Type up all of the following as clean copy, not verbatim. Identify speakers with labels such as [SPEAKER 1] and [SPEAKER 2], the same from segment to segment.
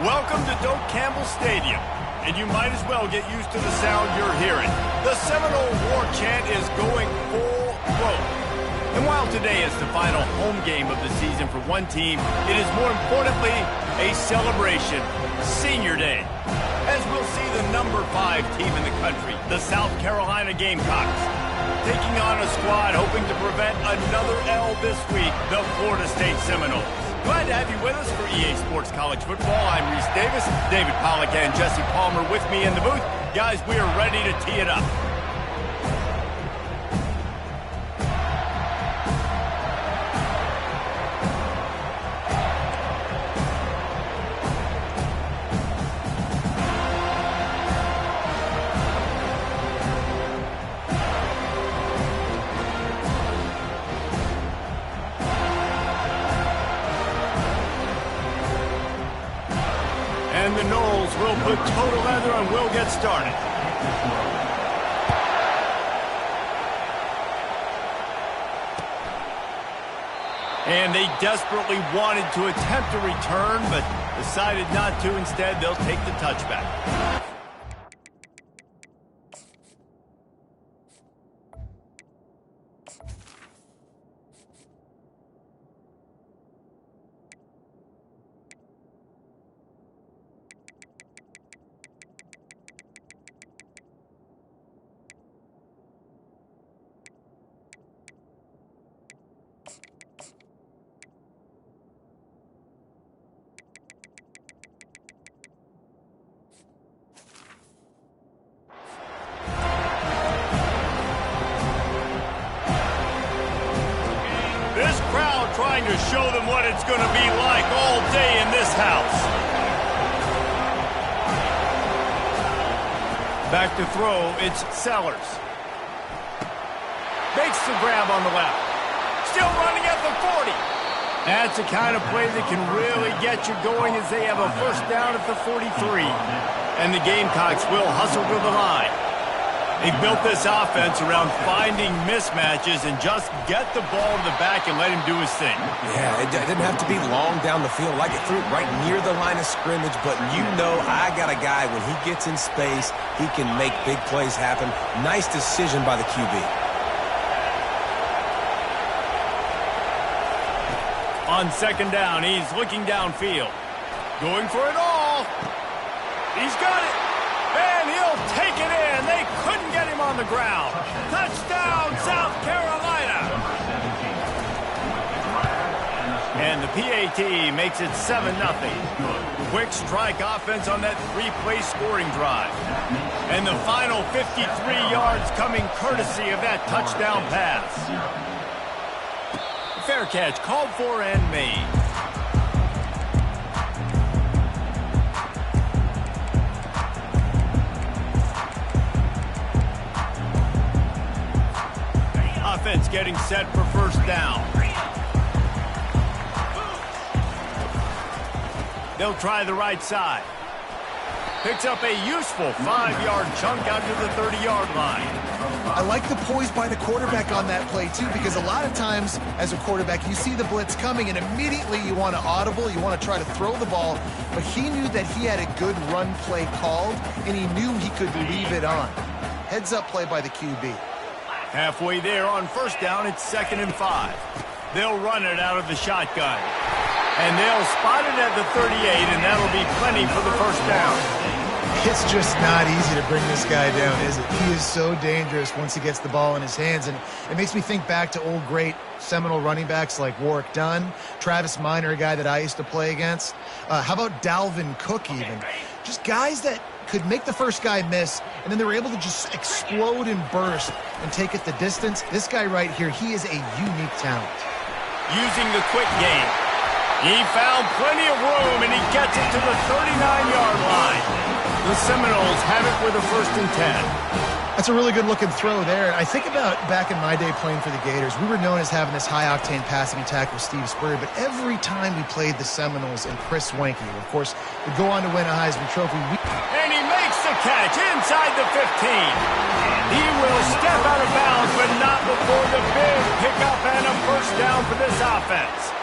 [SPEAKER 1] Welcome to Doak Campbell Stadium, and you might as well get used to the sound you're hearing. The Seminole War Chant is going full throat. And while today is the final home game of the season for one team, it is more importantly a celebration, Senior Day, as we'll see the number 5 team in the country, the South Carolina Gamecocks, taking on a squad hoping to prevent another L this week, the Florida State Seminoles. Glad to have you with us for EA Sports College Football. I'm Reese Davis, David Pollack and Jesse Palmer with me in the booth. Guys, we are ready to tee it up. And the Noles will put total leather and we'll get started. And they desperately wanted to attempt a return, but decided not to. Instead, they'll take the touchback. This crowd trying to show them what it's going to be like all day in this house. Back to throw, it's Sellers. Makes the grab on the left. Still running at the 40. That's the kind of play that can really get you going as they have a first down at the 43. And the Gamecocks will hustle to the line. They built this offense around finding mismatches and just get the ball to the back and let him do his thing.
[SPEAKER 2] Yeah, it didn't have to be long down the field. Like it threw it right near the line of scrimmage, but you know I got a guy, when he gets in space, he can make big plays happen. Nice decision by the QB.
[SPEAKER 1] On second down, he's looking downfield. Going for it all. He's got it. And he'll take it in. They couldn't get him on the ground. Touchdown, South Carolina. And the PAT makes it 7-0. Quick strike offense on that 3-play scoring drive. And the final 53 yards coming courtesy of that touchdown pass. Fair catch called for and made. Offense getting set for first down. They'll try the right side. Picks up a useful 5-yard chunk out to the 30-yard line.
[SPEAKER 3] I like the poise by the quarterback on that play, too, because a lot of times as a quarterback, you see the blitz coming, and immediately you want to audible, you want to try to throw the ball, but he knew that he had a good run play called, and he knew he could leave it on. Heads-up play by the QB.
[SPEAKER 1] Halfway there on first down, it's 2nd and 5. They'll run it out of the shotgun. And they'll spot it at the 38, and that'll be plenty for the first down.
[SPEAKER 3] It's just not easy to bring this guy down, is it? He is so dangerous once he gets the ball in his hands, and it makes me think back to old great Seminole running backs like Warwick Dunn, Travis Minor, a guy that I used to play against. How about Dalvin Cook even? Just guys that could make the first guy miss, and then they were able to just explode and burst and take it the distance. This guy right here, he is a unique talent.
[SPEAKER 1] Using the quick game. He found plenty of room, and he gets it to the 39-yard line. The Seminoles have it with a 1st and 10.
[SPEAKER 3] That's a really good-looking throw there. I think about back in my day playing for the Gators, we were known as having this high-octane passing attack with Steve Spurrier, but every time we played the Seminoles and Chris Wenke, of course, would go on to win a Heisman Trophy.
[SPEAKER 1] And he makes the catch inside the 15. He will step out of bounds, but not before the big pickup and a first down for this offense.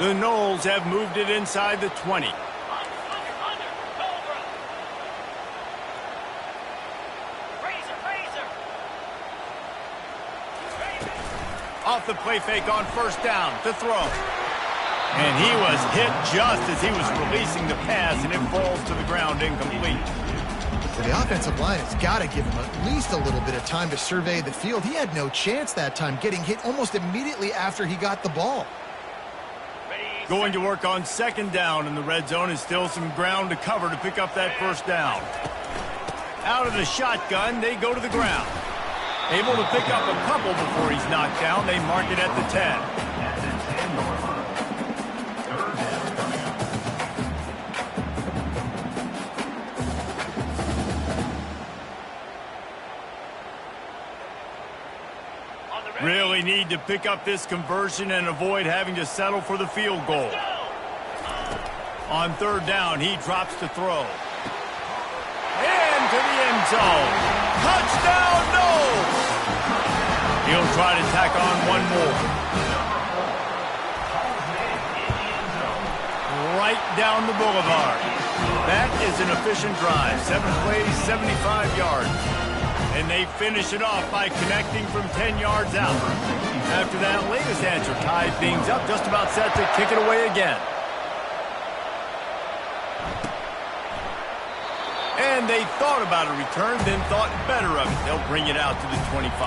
[SPEAKER 1] The Noles have moved it inside the 20. Off the play fake on first down to throw. And he was hit just as he was releasing the pass, and it falls to the ground incomplete.
[SPEAKER 3] So the offensive line has got to give him at least a little bit of time to survey the field. He had no chance that time, getting hit almost immediately after he got the ball.
[SPEAKER 1] Going to work on second down in the red zone, is still some ground to cover to pick up that first down. Out of the shotgun, they go to the ground. Able to pick up a couple before he's knocked down. They mark it at the 10. Really need to pick up this conversion and avoid having to settle for the field goal. On third down, he drops to throw. Into the end zone. Touchdown, Noles! He'll try to tack on one more. Right down the boulevard. That is an efficient drive. 7 plays, 75 yards. And they finish it off by connecting from 10 yards out. After that latest answer tied things up, just about set to kick it away again. And they thought about a return, then thought better of it. They'll bring it out to the 25.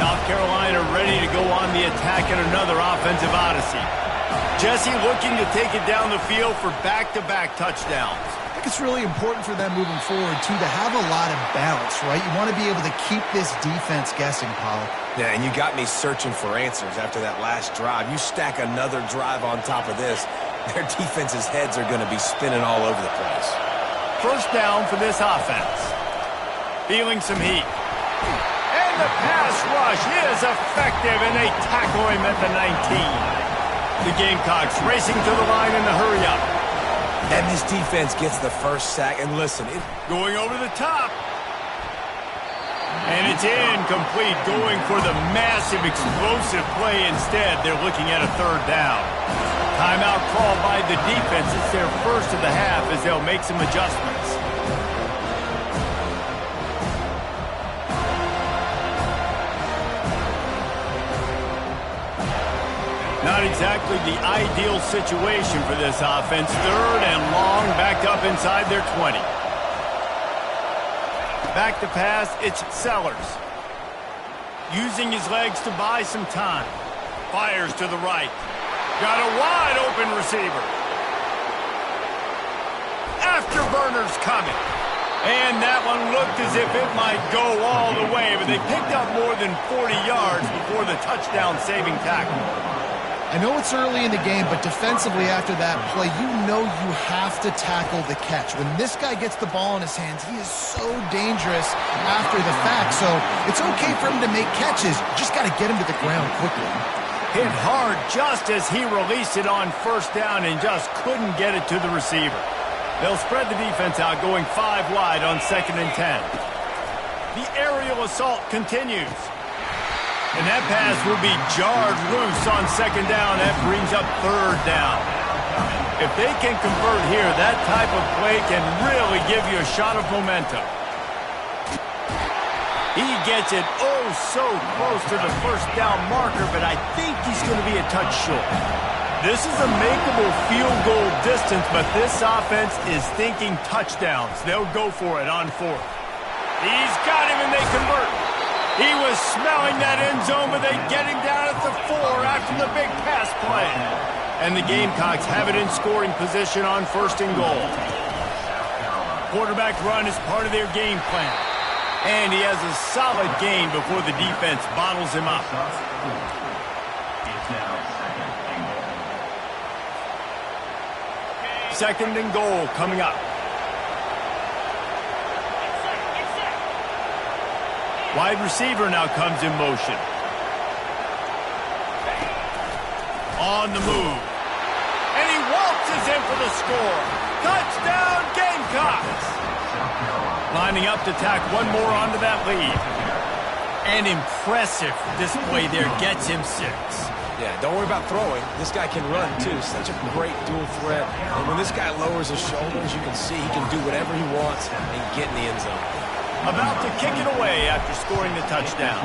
[SPEAKER 1] South Carolina ready to go on the attack in another offensive odyssey. Jesse looking to take it down the field for back-to-back touchdowns.
[SPEAKER 3] I think it's really important for them moving forward, too, to have a lot of balance, right? You want to be able to keep this defense guessing, Pollock.
[SPEAKER 2] Yeah, and you got me searching for answers after that last drive. You stack another drive on top of this, their defense's heads are going to be spinning all over the place.
[SPEAKER 1] First down for this offense. Feeling some heat. And the pass rush is effective, and they tackle him at the 19. The Gamecocks racing to the line in the hurry-up.
[SPEAKER 2] And this defense gets the first sack. And listen,
[SPEAKER 1] going over the top. And it's incomplete, going for the massive explosive play instead. They're looking at a third down. Timeout called by the defense. It's their first of the half as they'll make some adjustments. Not exactly the ideal situation for this offense. Third and long, backed up inside their 20. Back to pass, it's Sellers. Using his legs to buy some time. Fires to the right. Got a wide open receiver. Afterburner's coming. And that one looked as if it might go all the way, but they picked up more than 40 yards before the touchdown-saving tackle.
[SPEAKER 3] I know it's early in the game, but defensively after that play, you know you have to tackle the catch. When this guy gets the ball in his hands, he is so dangerous after the fact. So it's okay for him to make catches. Just got to get him to the ground quickly.
[SPEAKER 1] Hit hard just as he released it on first down and just couldn't get it to the receiver. They'll spread the defense out, going 5 wide on 2nd and 10. The aerial assault continues. And that pass will be jarred loose on 2nd down. That brings up 3rd down. If they can convert here, that type of play can really give you a shot of momentum. He gets it oh so close to the first down marker, but I think he's going to be a touch short. This is a makeable field goal distance, but this offense is thinking touchdowns. They'll go for it on 4th. He's got him, and they convert. He was smelling that end zone, but they get him down at the 4 after the big pass play. And the Gamecocks have it in scoring position on 1st and goal. Quarterback run is part of their game plan. And he has a solid gain before the defense bottles him up. Second and goal coming up. Wide receiver now comes in motion. On the move. And he waltzes in for the score. Touchdown, Gamecocks! Lining up to tack one more onto that lead. An impressive display there gets him 6.
[SPEAKER 2] Yeah, don't worry about throwing. This guy can run, too. Such a great dual threat. And when this guy lowers his shoulders, you can see he can do whatever he wants and get in the end zone.
[SPEAKER 1] About to kick it away after scoring the touchdown.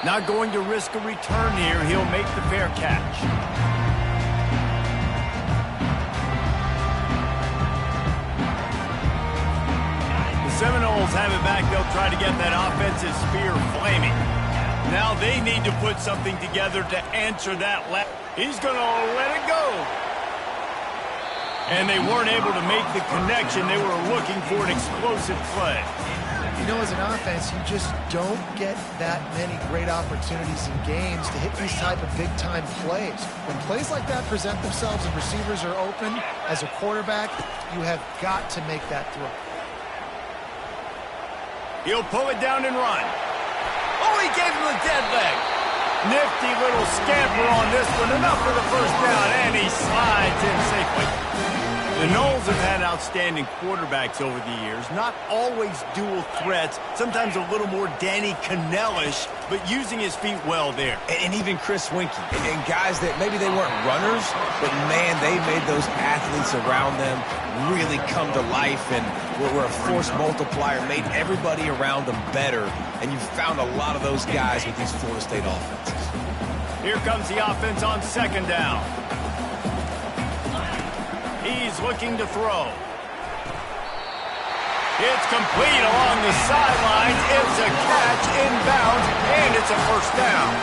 [SPEAKER 1] Not going to risk a return here. He'll make the fair catch. Seminoles have it back. They'll try to get that offensive spear flaming. Now they need to put something together to answer that lap. He's going to let it go. And they weren't able to make the connection. They were looking for an explosive play.
[SPEAKER 3] You know, as an offense, you just don't get that many great opportunities in games to hit these type of big-time plays. When plays like that present themselves and receivers are open, as a quarterback, you have got to make that throw.
[SPEAKER 1] He'll pull it down and run. Oh, he gave him the dead leg. Nifty little scamper on this one. Enough for the first down, and he slides in safely. The Noles have had outstanding quarterbacks over the years. Not always dual threats. Sometimes a little more Danny Cannell-ish, but using his feet well there.
[SPEAKER 2] And even Chris Winkie. And guys that maybe they weren't runners, but, man, they made those athletes around them really come to life and were a force multiplier, made everybody around them better. And you found a lot of those guys with these Florida State offenses.
[SPEAKER 1] Here comes the offense on second down. He's looking to throw. It's complete along the sidelines. It's a catch inbounds, and it's a first down.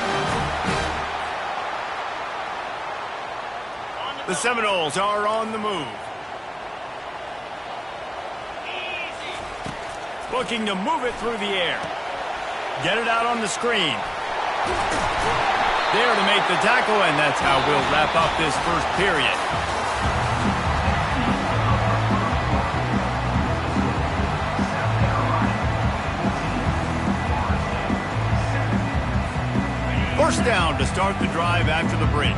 [SPEAKER 1] The Seminoles are on the move. Looking to move it through the air. Get it out on the screen. There to make the tackle, and that's how we'll wrap up this first period. First down to start the drive after the break.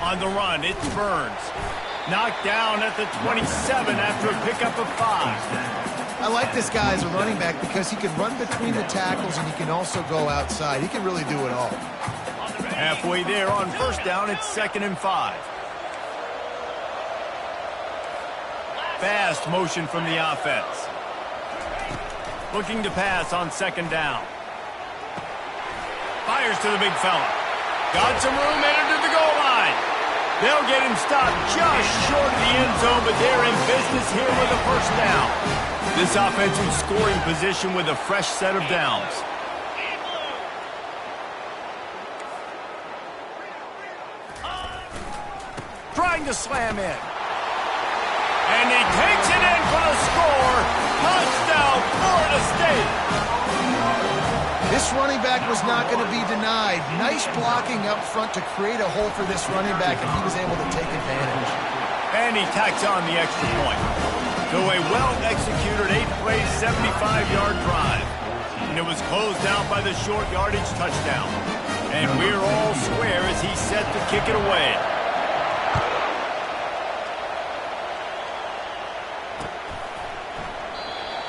[SPEAKER 1] On the run, it's Burns. Knocked down at the 27 after a pickup of 5.
[SPEAKER 3] I like this guy as a running back because he can run between the tackles and he can also go outside. He can really do it all.
[SPEAKER 1] Halfway there on first down, it's 2nd and 5. Fast motion from the offense. Looking to pass on 2nd down. Fires to the big fella. Got some room, entered to the goal line. They'll get him stopped just short of the end zone, but they're in business here with a first down. This offensive scoring position with a fresh set of downs. Trying to slam in. And he takes it in for the score. Touchdown, Florida State.
[SPEAKER 3] This running back was not going to be denied. Nice blocking up front to create a hole for this running back, and he was able to take advantage.
[SPEAKER 1] And he tacks on the extra point. So a well-executed 8-play, 75-yard drive. And it was closed out by the short yardage touchdown. And we're all square as he's set to kick it away.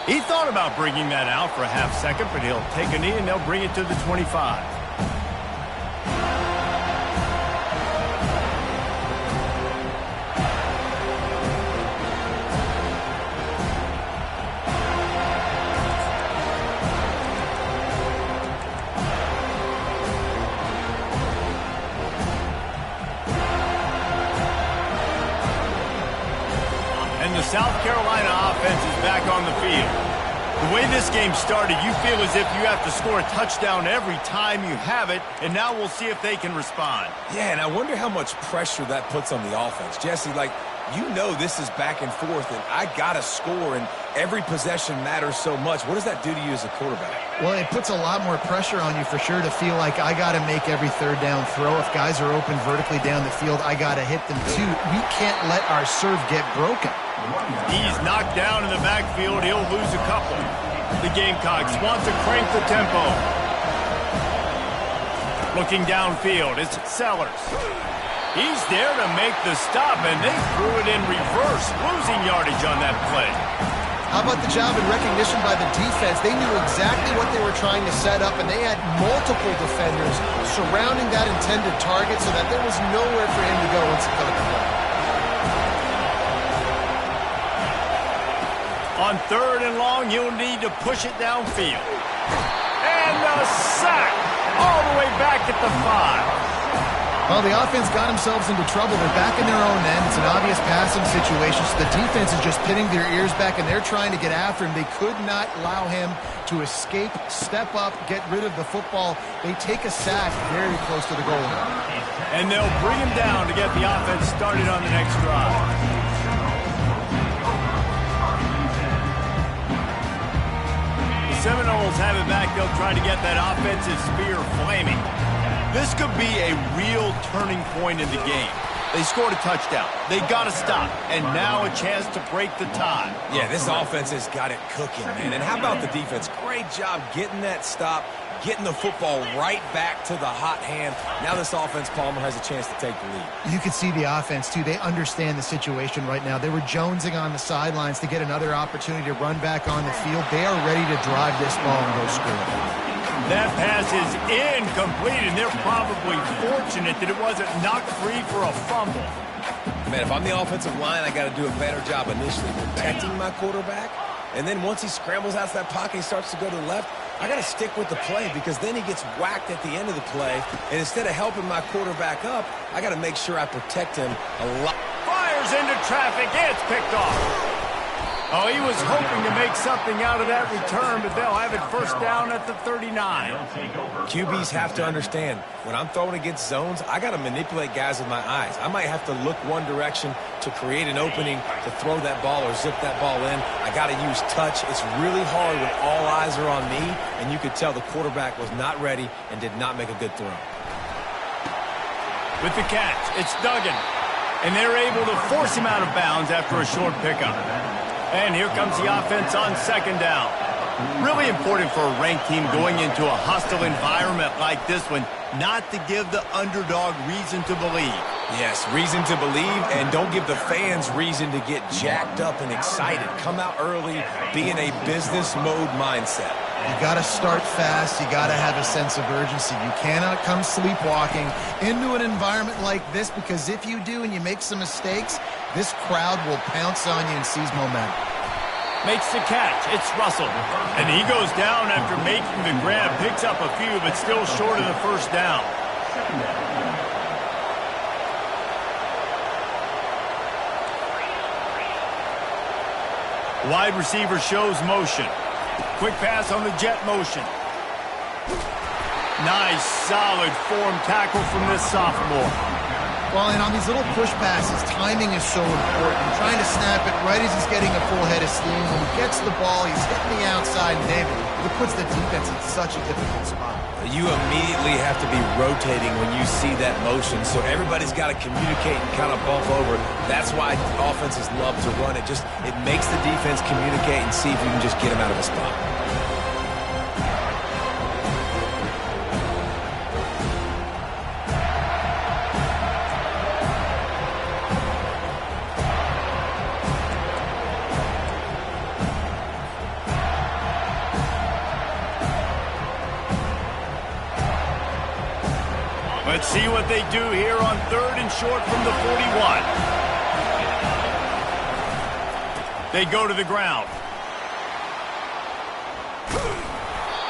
[SPEAKER 1] He thought about bringing that out for a half second, but he'll take a knee and they'll bring it to the 25. And the South Carolina offense is back on the field. The way this game started, you feel as if you have to score a touchdown every time you have it, and now we'll see if they can respond.
[SPEAKER 2] Yeah, and I wonder how much pressure that puts on the offense. Jesse, like, you know this is back and forth, and I got to score, and every possession matters so much. What does that do to you as a quarterback?
[SPEAKER 3] Well, it puts a lot more pressure on you for sure to feel like I got to make every third down throw. If guys are open vertically down the field, I got to hit them too. We can't let our serve get broken.
[SPEAKER 1] He's knocked down in the backfield. He'll lose a couple. The Gamecocks want to crank the tempo. Looking downfield, it's Sellers. He's there to make the stop, and they threw it in reverse, losing yardage on that play.
[SPEAKER 3] How about the job and recognition by the defense? They knew exactly what they were trying to set up, and they had multiple defenders surrounding that intended target so that there was nowhere for him to go once he caught the ball.
[SPEAKER 1] On 3rd and long, you'll need to push it downfield. And a sack all the way back at the 5.
[SPEAKER 3] Well, the offense got themselves into trouble. They're back in their own end. It's an obvious passing situation, so the defense is just pinning their ears back, and they're trying to get after him. They could not allow him to escape, step up, get rid of the football. They take a sack very close to the goal line.
[SPEAKER 1] And they'll bring him down to get the offense started on the next drive. The Seminoles have it back. They'll try to get that offensive spear flaming. This could be a real turning point in the game. They scored a touchdown. They got to stop. And now a chance to break the tie.
[SPEAKER 2] Yeah, this offense has got it cooking, man. And how about the defense? Great job getting that stop, getting the football right back to the hot hand. Now this offense, Palmer, has a chance to take the lead.
[SPEAKER 3] You can see the offense, too. They understand the situation right now. They were jonesing on the sidelines to get another opportunity to run back on the field. They are ready to drive this ball and go score.
[SPEAKER 1] That pass is incomplete, and they're probably fortunate that it wasn't knocked free for a fumble.
[SPEAKER 2] Man, if I'm the offensive line, I got to do a better job initially protecting my quarterback. And then once he scrambles out of that pocket, he starts to go to the left, I got to stick with the play because then he gets whacked at the end of the play. And instead of helping my quarterback up, I got to make sure I protect him a lot.
[SPEAKER 1] Fires into traffic. It's picked off. Oh, he was hoping to make something out of that return, but they'll have it first down at the 39.
[SPEAKER 2] QBs have to understand, when I'm throwing against zones, I got to manipulate guys with my eyes. I might have to look one direction to create an opening to throw that ball or zip that ball in. I got to use touch. It's really hard when all eyes are on me, and you could tell the quarterback was not ready and did not make a good throw.
[SPEAKER 1] With the catch, it's Duggan, and they're able to force him out of bounds after a short pickup. And here comes the offense on 2nd down. Really important for a ranked team going into a hostile environment like this one, not to give the underdog reason to believe.
[SPEAKER 2] Yes, reason to believe, and don't give the fans reason to get jacked up and excited. Come out early, be in a business mode mindset.
[SPEAKER 3] You got to start fast. You got to have a sense of urgency. You cannot come sleepwalking into an environment like this, because if you do and you make some mistakes, this crowd will pounce on you and seize momentum.
[SPEAKER 1] Makes the catch. It's Russell. And he goes down after making the grab. Picks up a few, but still short of the first down. Wide receiver shows motion. Quick pass on the jet motion. Nice, solid form tackle from this sophomore.
[SPEAKER 3] Well, and on these little push passes, timing is so important. Trying to snap it right as he's getting a full head of steam. When he gets the ball, he's hitting the outside, and David, it puts the defense in such a difficult spot.
[SPEAKER 2] You immediately have to be rotating when you see that motion, so everybody's got to communicate and kind of bump over. That's why offenses love to run it. It makes the defense communicate and see if you can just get him out of a spot.
[SPEAKER 1] Let's see what they do here on 3rd and short from the 41. They go to the ground.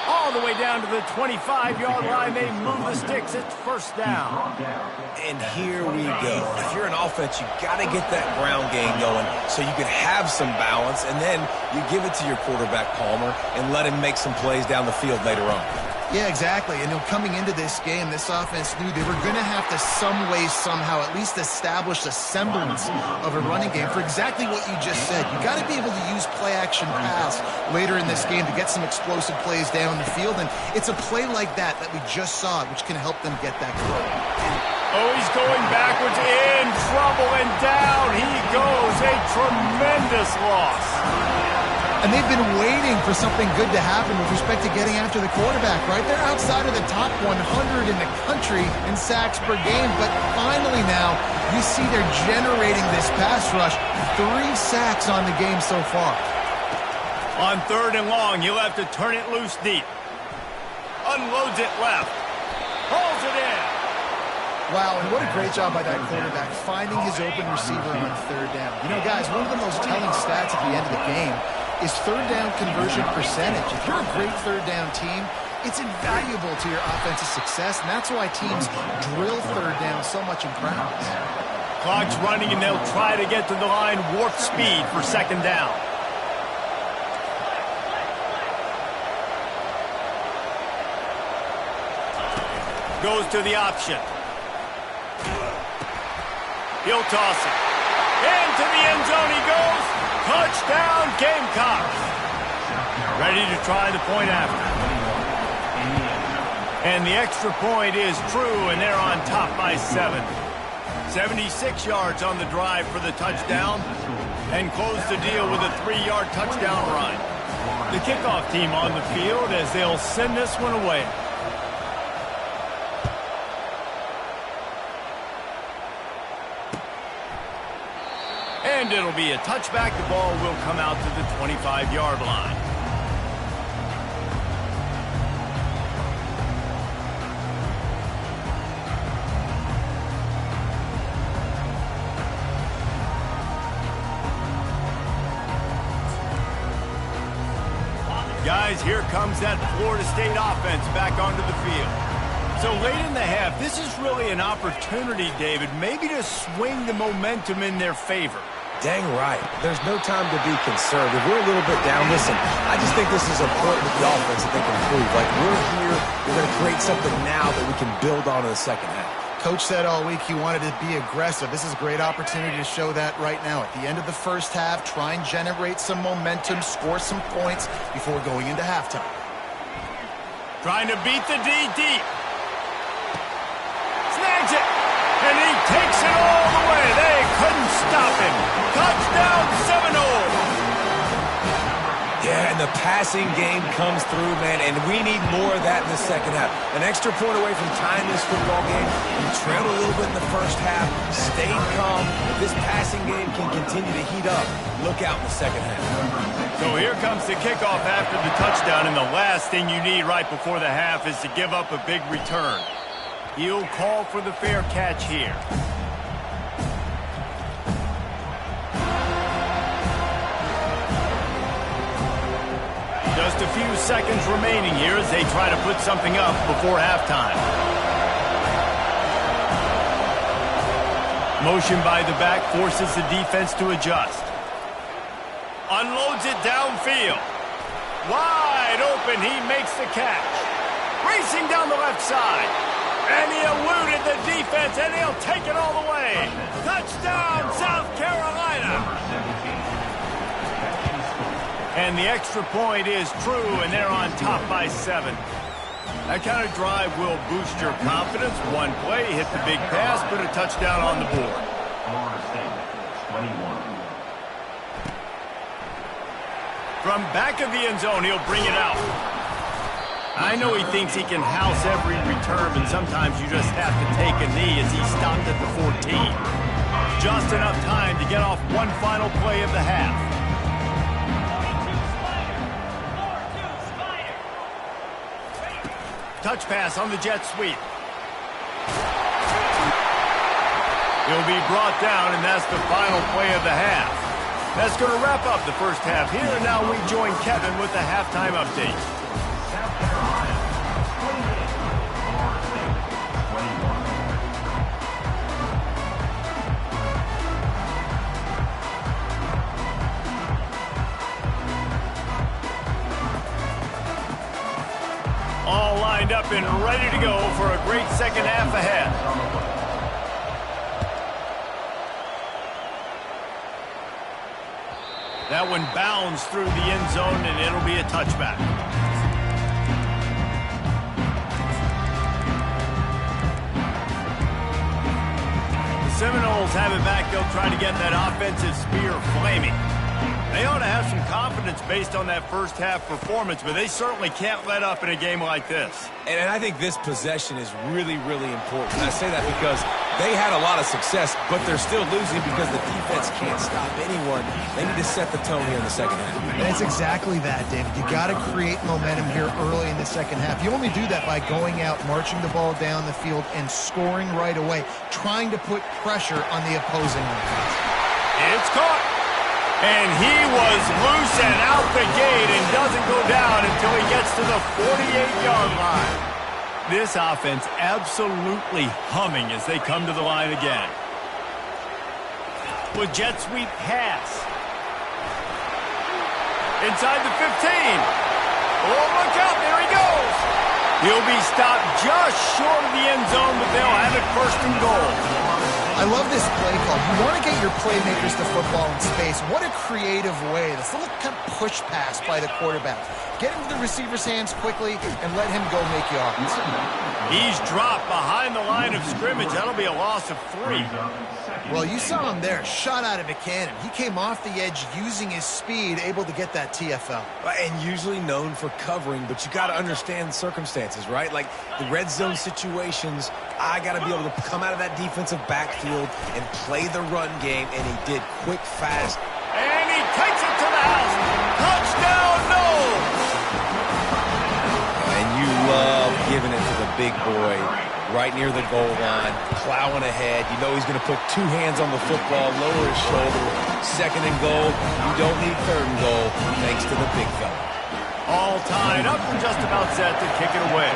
[SPEAKER 1] All the way down to the 25-yard line. They move the sticks. It's first down.
[SPEAKER 2] And here we go. If you're an offense, you got to get that ground game going so you can have some balance, and then you give it to your quarterback, Palmer, and let him make some plays down the field later on.
[SPEAKER 3] Yeah, exactly. And coming into this game, this offense knew they were going to have to some way, somehow, at least establish a semblance of a running game for exactly what you just said. You got to be able to use play-action pass later in this game to get some explosive plays down the field. And it's a play like that we just saw, which can help them get that goal.
[SPEAKER 1] Oh, he's going backwards, in trouble, and down he goes. A tremendous loss.
[SPEAKER 3] And they've been waiting for something good to happen with respect to getting after the quarterback, right? They're outside of the top 100 in the country in sacks per game, but finally now you see they're generating this pass rush. 3 sacks on the game so far.
[SPEAKER 1] On 3rd and long, he'll have to turn it loose deep. Unloads it left. Hauls it in.
[SPEAKER 3] Wow, and what a great job by that quarterback, finding his open receiver on 3rd down. You know, guys, one of the most telling stats at the end of the game is 3rd down conversion percentage. If you're a great 3rd down team, it's invaluable to your offensive success, and that's why teams drill 3rd down so much in practice.
[SPEAKER 1] Clock's running, and they'll try to get to the line warp speed for 2nd down. Goes to the option. He'll toss it. Into the end zone he goes. Touchdown, Gamecocks. Ready to try the point after. And the extra point is true, and they're on top by 7. 76 yards on the drive for the touchdown, and close the deal with a 3-yard touchdown run. The kickoff team on the field as they'll send this one away. And it'll be a touchback. The ball will come out to the 25-yard line. Guys, here comes that Florida State offense back onto the field. So late in the half, this is really an opportunity, David, maybe to swing the momentum in their favor.
[SPEAKER 2] Dang right. There's no time to be concerned. If we're a little bit down, listen, I just think this is important with the offense that they can improve. Like, we're here, we're going to create something now that we can build on in the 2nd half.
[SPEAKER 3] Coach said all week he wanted to be aggressive. This is a great opportunity to show that right now. At the end of the 1st half, try and generate some momentum, score some points before going into halftime.
[SPEAKER 1] Trying to beat the D deep. Snags it. And he takes it all the way. They couldn't stop him. Touchdown, Seminole.
[SPEAKER 2] Yeah, and the passing game comes through, man, and we need more of that in the 2nd half. An extra point away from tying this football game. We trailed a little bit in the 1st half, stayed calm. If this passing game can continue to heat up, look out in the 2nd half.
[SPEAKER 1] So here comes the kickoff after the touchdown, and the last thing you need right before the half is to give up a big return. He'll call for the fair catch here. Just a few seconds remaining here as they try to put something up before halftime. Motion by the back forces the defense to adjust. Unloads it downfield. Wide open, he makes the catch. Racing down the left side. And he eluded the defense, and he'll take it all the way. Touchdown, South Carolina. And the extra point is true, and they're on top by 7. That kind of drive will boost your confidence. One play, hit the big pass, put a touchdown on the board. From back of the end zone, he'll bring it out. I know he thinks he can house every return, but sometimes you just have to take a knee as he stopped at the 14. Just enough time to get off one final play of the half. Touch pass on the jet sweep. He'll be brought down, and that's the final play of the half. That's going to wrap up the 1st half here, and now we join Kevin with the halftime update. All lined up and ready to go for a great 2nd half ahead. That one bounds through the end zone, and it'll be a touchback. The Seminoles have it back. They'll try to get that offensive spear flaming. They ought to have some confidence defense based on that first half performance, but they certainly can't let up in a game like this.
[SPEAKER 2] And I think this possession is really, really important. And I say that because they had a lot of success, but they're still losing because the defense can't stop anyone. They need to set the tone here in the second half.
[SPEAKER 3] And it's exactly that, David. You got to create momentum here early in the second half. You only do that by going out, marching the ball down the field, and scoring right away, trying to put pressure on the opposing offense.
[SPEAKER 1] It's caught. And he was loose and out the gate and doesn't go down until he gets to the 48-yard line. This offense absolutely humming as they come to the line again. With jet sweep pass. Inside the 15. Oh, look out. There he goes. He'll be stopped just short of the end zone, but they'll have it first and goal.
[SPEAKER 3] I love this play call. You want to get your playmakers the football in space. What a creative way. This little kind of push pass by the quarterback. Get into the receiver's hands quickly and let him go make yards.
[SPEAKER 1] He's dropped behind the line of scrimmage. That'll be a loss of 3.
[SPEAKER 3] Well, you saw him there, shot out of a cannon. He came off the edge using his speed, able to get that TFL.
[SPEAKER 2] And usually known for covering, but you got to understand circumstances, right? Like the red zone situations, I got to be able to come out of that defensive backfield and play the run game, and he did quick, fast.
[SPEAKER 1] And he takes it to the house. Touchdown, Knowles!
[SPEAKER 2] And you love giving it to the big boy right near the goal line, plowing ahead. You know he's going to put 2 hands on the football, lower his shoulder. Second and goal. You don't need third and goal, thanks to the big fella.
[SPEAKER 1] All tied up and just about set to kick it away.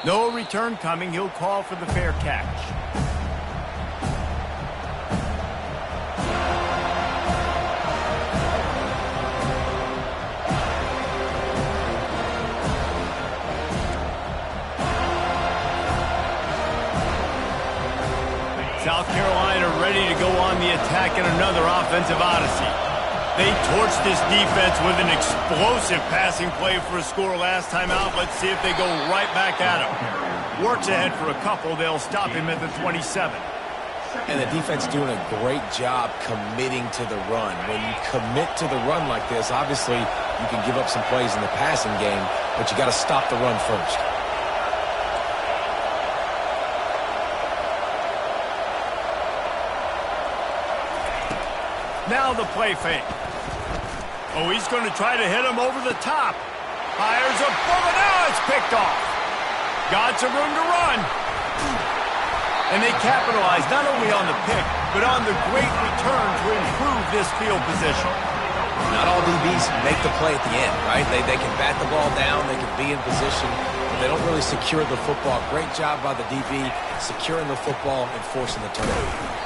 [SPEAKER 1] No return coming. He'll call for the fair catch. South Carolina ready to go on the attack in another offensive odyssey. They torched this defense with an explosive passing play for a score last time out. Let's see if they go right back at him. Works ahead for a couple. They'll stop him at the 27.
[SPEAKER 2] And the defense doing a great job committing to the run. When you commit to the run like this, obviously you can give up some plays in the passing game, but you got to stop the run first.
[SPEAKER 1] Now the play fake. Oh, he's going to try to hit him over the top. Fires a bullet. Now it's picked off. Got some room to run. And they capitalize not only on the pick, but on the great return to improve this field position.
[SPEAKER 2] Not all DBs make the play at the end, right? They can bat the ball down, they can be in position, but they don't really secure the football. Great job by the DB securing the football and forcing the turnover.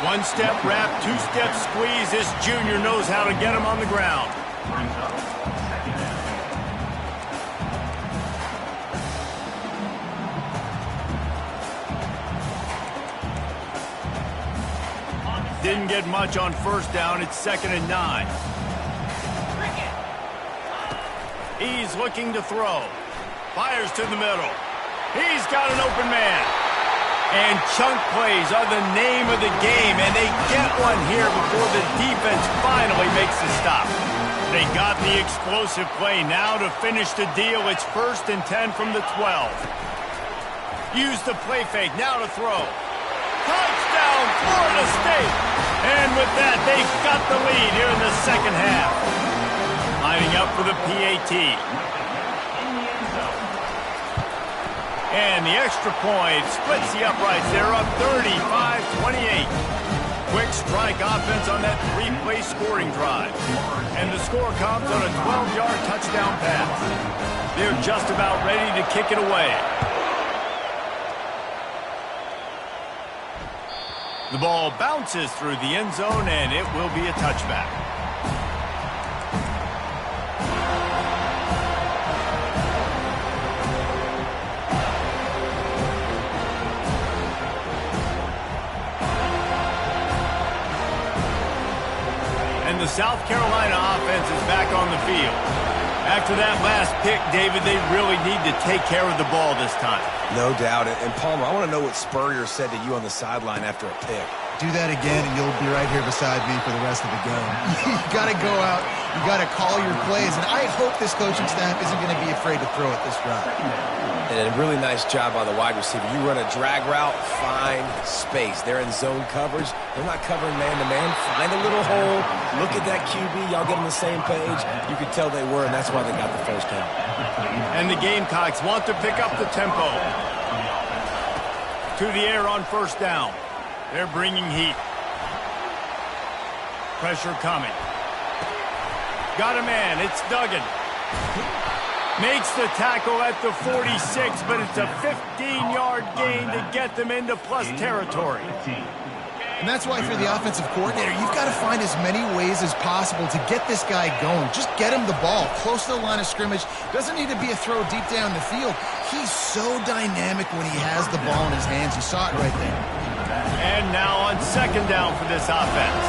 [SPEAKER 1] One-step wrap, two-step squeeze. This junior knows how to get him on the ground. Didn't get much on first down. It's 2nd and 9. He's looking to throw. Fires to the middle. He's got an open man. And chunk plays are the name of the game, and they get one here before the defense finally makes the stop. They got the explosive play. Now to finish the deal, it's 1st and 10 from the 12. Use the play fake. Now to throw. Touchdown, Florida State! And with that, they've got the lead here in the second half. Lining up for the PAT. And the extra point splits the uprights. They're up 35-28. Quick strike offense on that 3-play scoring drive. And the score comes on a 12-yard touchdown pass. They're just about ready to kick it away. The ball bounces through the end zone, and it will be a touchback. And the South Carolina offense is back on the field. After that last pick, David, they really need to take care of the ball this time.
[SPEAKER 2] No doubt. And Palmer, I want to know what Spurrier said to you on the sideline after a pick.
[SPEAKER 3] Do that again, and you'll be right here beside me for the rest of the game. You got to go out. You got to call your plays, and I hope this coaching staff isn't going to be afraid to throw it this drive.
[SPEAKER 2] And a really nice job by the wide receiver. You run a drag route, find space. They're in zone coverage. They're not covering man-to-man. Find a little hole. Look at that QB. Y'all get on the same page. You could tell they were, and that's why they got the first down.
[SPEAKER 1] And the Gamecocks want to pick up the tempo. To the air on first down. They're bringing heat. Pressure coming. Got a man. It's Duggan. Makes the tackle at the 46, but it's a 15-yard gain to get them into plus territory.
[SPEAKER 3] And that's why, if you're the offensive coordinator, you've got to find as many ways as possible to get this guy going. Just get him the ball close to the line of scrimmage. Doesn't need to be a throw deep down the field. He's so dynamic when he has the ball in his hands. You saw it right there.
[SPEAKER 1] And now on second down for this offense.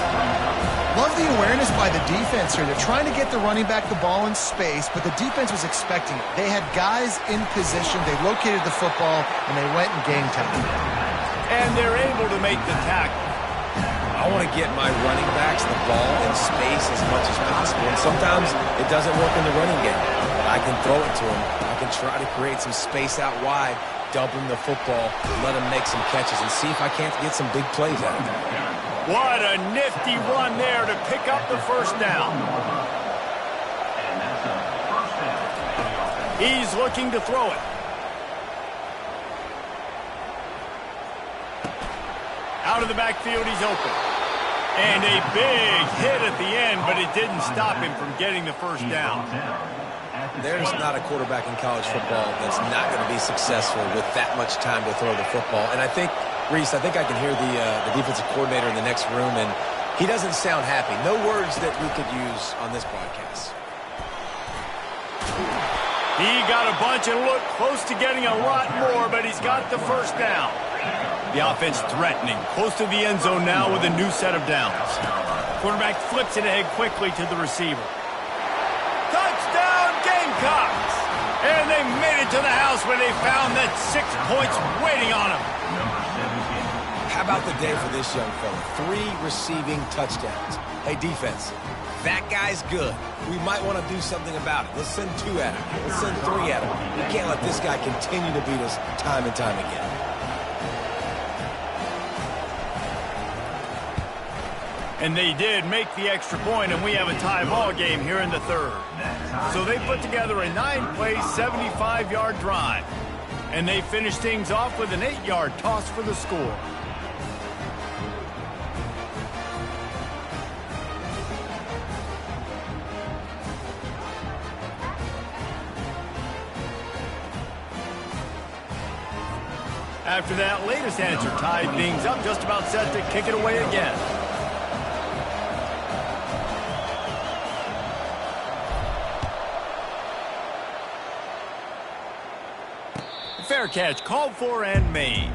[SPEAKER 3] Love the awareness by the defense here. They're trying to get the running back the ball in space, but the defense was expecting it. They had guys in position. They located the football, and they went and game time.
[SPEAKER 1] And they're able to make the tackle.
[SPEAKER 2] I want to get my running backs the ball in space as much as possible. And sometimes it doesn't work in the running game. But I can throw it to them. I can try to create some space out wide, dump him the football, let him make some catches, and see if I can't get some big plays out of him.
[SPEAKER 1] What a nifty run there to pick up the first down. He's looking to throw it. Out of the backfield, he's open. And a big hit at the end, but it didn't stop him from getting the first down.
[SPEAKER 2] There's not a quarterback in college football that's not going to be successful with that much time to throw the football. And I think, Reese, I think I can hear the defensive coordinator in the next room, and he doesn't sound happy. No words that we could use on this broadcast.
[SPEAKER 1] He got a bunch and looked close to getting a lot more, but he's got the first down. The offense threatening, close to the end zone now with a new set of downs. Quarterback flips it ahead quickly to the receiver. Touchdown, Gamecocks! And they made it to the house when they found that 6 points waiting on them.
[SPEAKER 2] How about the day for this young fella? 3 receiving touchdowns. Hey, defense, that guy's good. We might want to do something about it. Let's send 2 at him. Let's send 3 at him. We can't let this guy continue to beat us time and time again.
[SPEAKER 1] And they did make the extra point, and we have a tie ball game here in the third. So they put together a 9-play, 75-yard drive. And they finished things off with an 8-yard toss for the score. After that latest answer tied things up, just about set to kick it away again. Fair catch called for and made.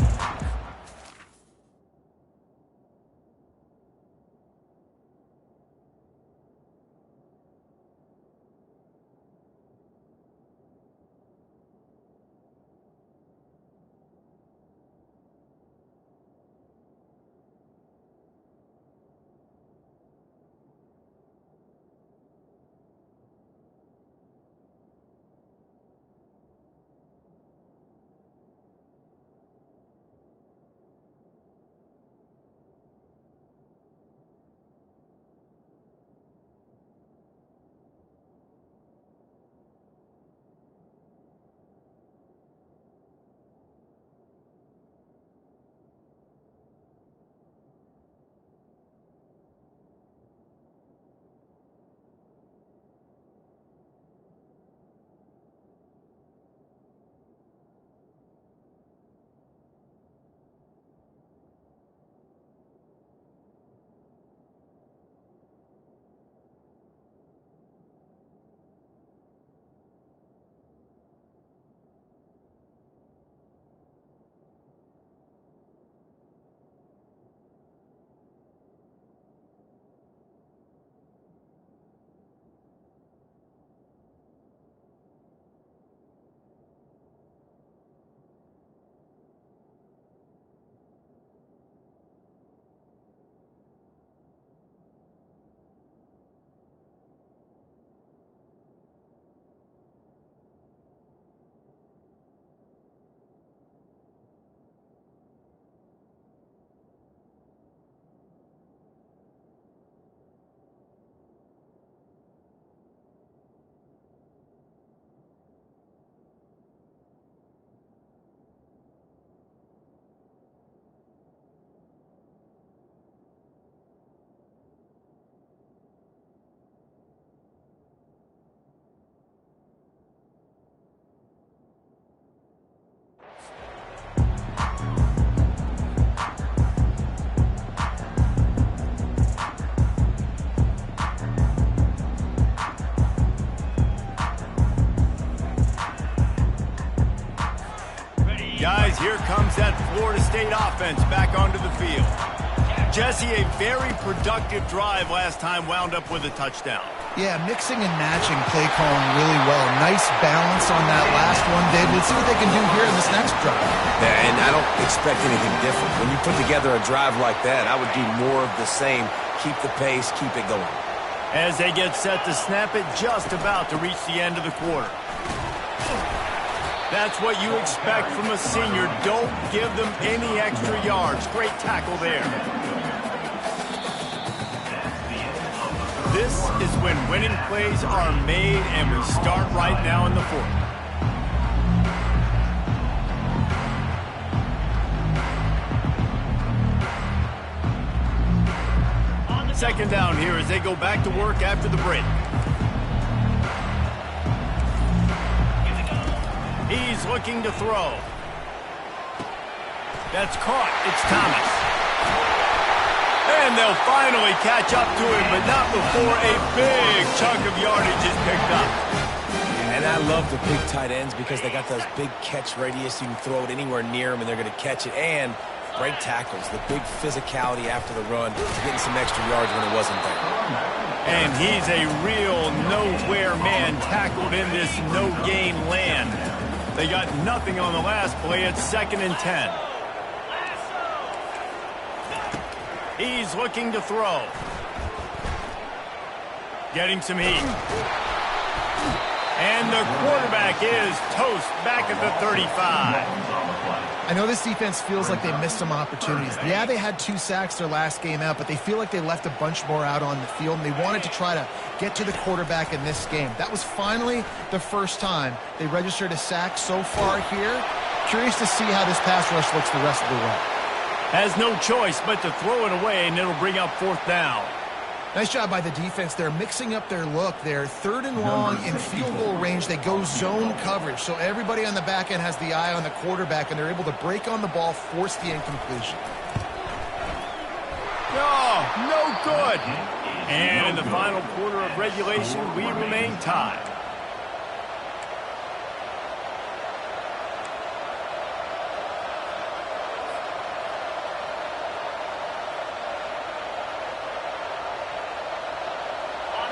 [SPEAKER 1] here comes that Florida State offense back onto the field. Jesse, a very productive drive last time wound up with a touchdown.
[SPEAKER 3] Yeah, mixing and matching play calling really well. Nice balance on that last one, Dave. Let's see what they can do here in this next drive.
[SPEAKER 2] Yeah, and I don't expect anything different. When you put together a drive like that, I would do more of the same. Keep the pace, keep it going.
[SPEAKER 1] As they get set to snap it, just about to reach the end of the quarter. That's what you expect from a senior. Don't give them any extra yards. Great tackle there. This is when winning plays are made, and we start right now in the fourth. Second down here as they go back to work after the break. He's looking to throw. That's caught. It's Thomas. And they'll finally catch up to him, but not before a big chunk of yardage is picked up.
[SPEAKER 2] And I love the big tight ends because they got those big catch radius. You can throw it anywhere near them, and they're going to catch it. And break tackles, the big physicality after the run, getting some extra yards when it wasn't there.
[SPEAKER 1] And he's a real nowhere man, tackled in this no-gain land. They got nothing on the last play. It's 2nd and 10. He's looking to throw. Getting some heat. And the quarterback is toast back at the 35.
[SPEAKER 3] I know this defense feels like they missed some opportunities. Yeah, they had 2 sacks their last game out, but they feel like they left a bunch more out on the field, and they wanted to try to get to the quarterback in this game. That was finally the first time they registered a sack so far here. Curious to see how this pass rush looks the rest of the way.
[SPEAKER 1] Has no choice but to throw it away, and it'll bring up 4th down.
[SPEAKER 3] Nice job by the defense. They're mixing up their look. They're 3rd and long in field goal range. They go zone coverage. So everybody on the back end has the eye on the quarterback, and they're able to break on the ball, force the incompletion.
[SPEAKER 1] Oh, no good. And in the final quarter of regulation, we remain tied.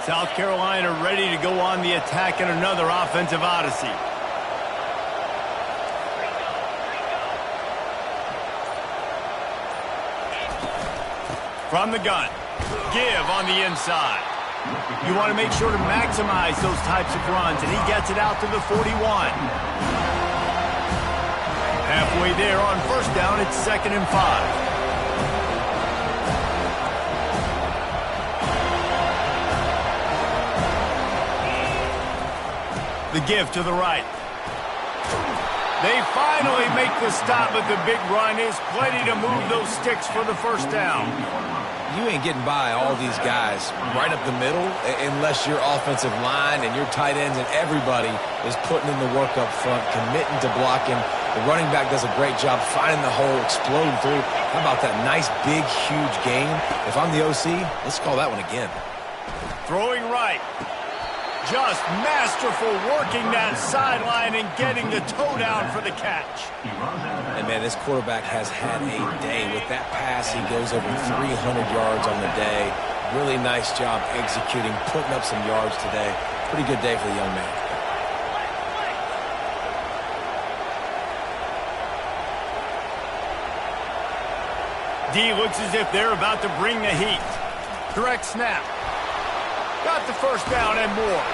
[SPEAKER 1] South Carolina ready to go on the attack in another offensive odyssey. From the gun. Give on the inside. You want to make sure to maximize those types of runs, and he gets it out to the 41. Halfway there on 1st down, it's 2nd and 5. The give to the right. They finally make the stop, but the big run is plenty to move those sticks for the 1st down.
[SPEAKER 2] You ain't getting by all these guys right up the middle unless your offensive line and your tight ends and everybody is putting in the work up front, committing to blocking. The running back does a great job finding the hole, exploding through. How about that nice, big, huge gain? If I'm the OC, let's call that one again.
[SPEAKER 1] Throwing right. Just masterful working that sideline and getting the toe down for the catch.
[SPEAKER 2] And, man, this quarterback has had a day. With that pass, he goes over 300 yards on the day. Really nice job executing, putting up some yards today. Pretty good day for the young man.
[SPEAKER 1] D looks as if they're about to bring the heat. Direct snap. Got the 1st down and more.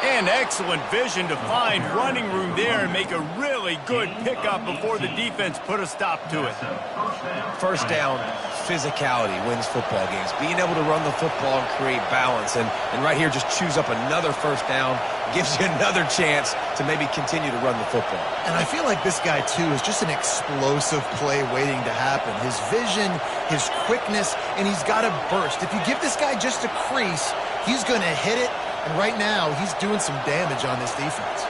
[SPEAKER 1] And excellent vision to find running room there and make a really good pickup before the defense put a stop to it.
[SPEAKER 2] 1st down, physicality wins football games. Being able to run the football and create balance. And right here, just choose up another 1st down. Gives you another chance to maybe continue to run the football.
[SPEAKER 3] And I feel like this guy, too, is just an explosive play waiting to happen. His vision, his quickness, and he's got a burst. If you give this guy just a crease, he's going to hit it. And right now, he's doing some damage on this defense.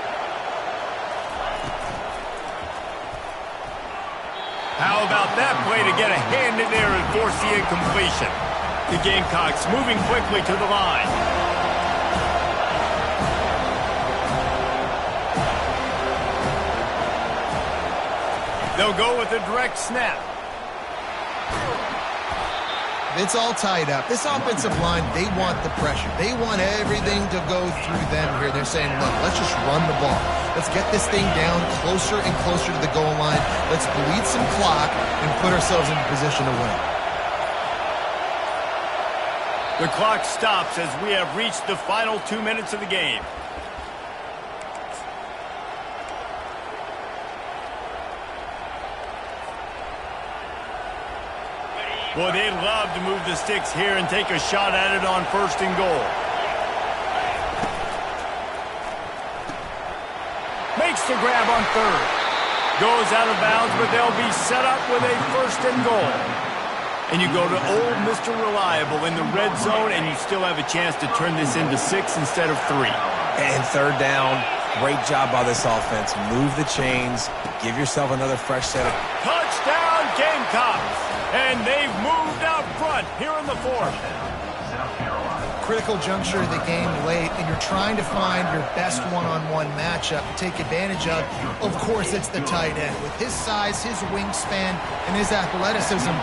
[SPEAKER 1] How about that play to get a hand in there and force the incompletion? The Gamecocks moving quickly to the line. They'll go with a direct snap.
[SPEAKER 3] It's all tied up. This offensive line, they want the pressure. They want everything to go through them here. They're saying, look, let's just run the ball. Let's get this thing down closer and closer to the goal line. Let's bleed some clock and put ourselves in position to win.
[SPEAKER 1] The clock stops as we have reached the final 2 minutes of the game. Well, they'd love to move the sticks here and take a shot at it on 1st and goal. Makes the grab on 3rd. Goes out of bounds, but they'll be set up with a 1st and goal. And you go to old Mr. Reliable in the red zone, and you still have a chance to turn this into 6 instead of 3.
[SPEAKER 2] And 3rd down, great job by this offense. Move the chains, give yourself another fresh set of...
[SPEAKER 1] Touchdown, Gamecocks! And they've moved out front here in the 4th.
[SPEAKER 3] Critical juncture of the game late, and you're trying to find your best one-on-one matchup to take advantage of. Of course, it's the tight end. With his size, his wingspan, and his athleticism,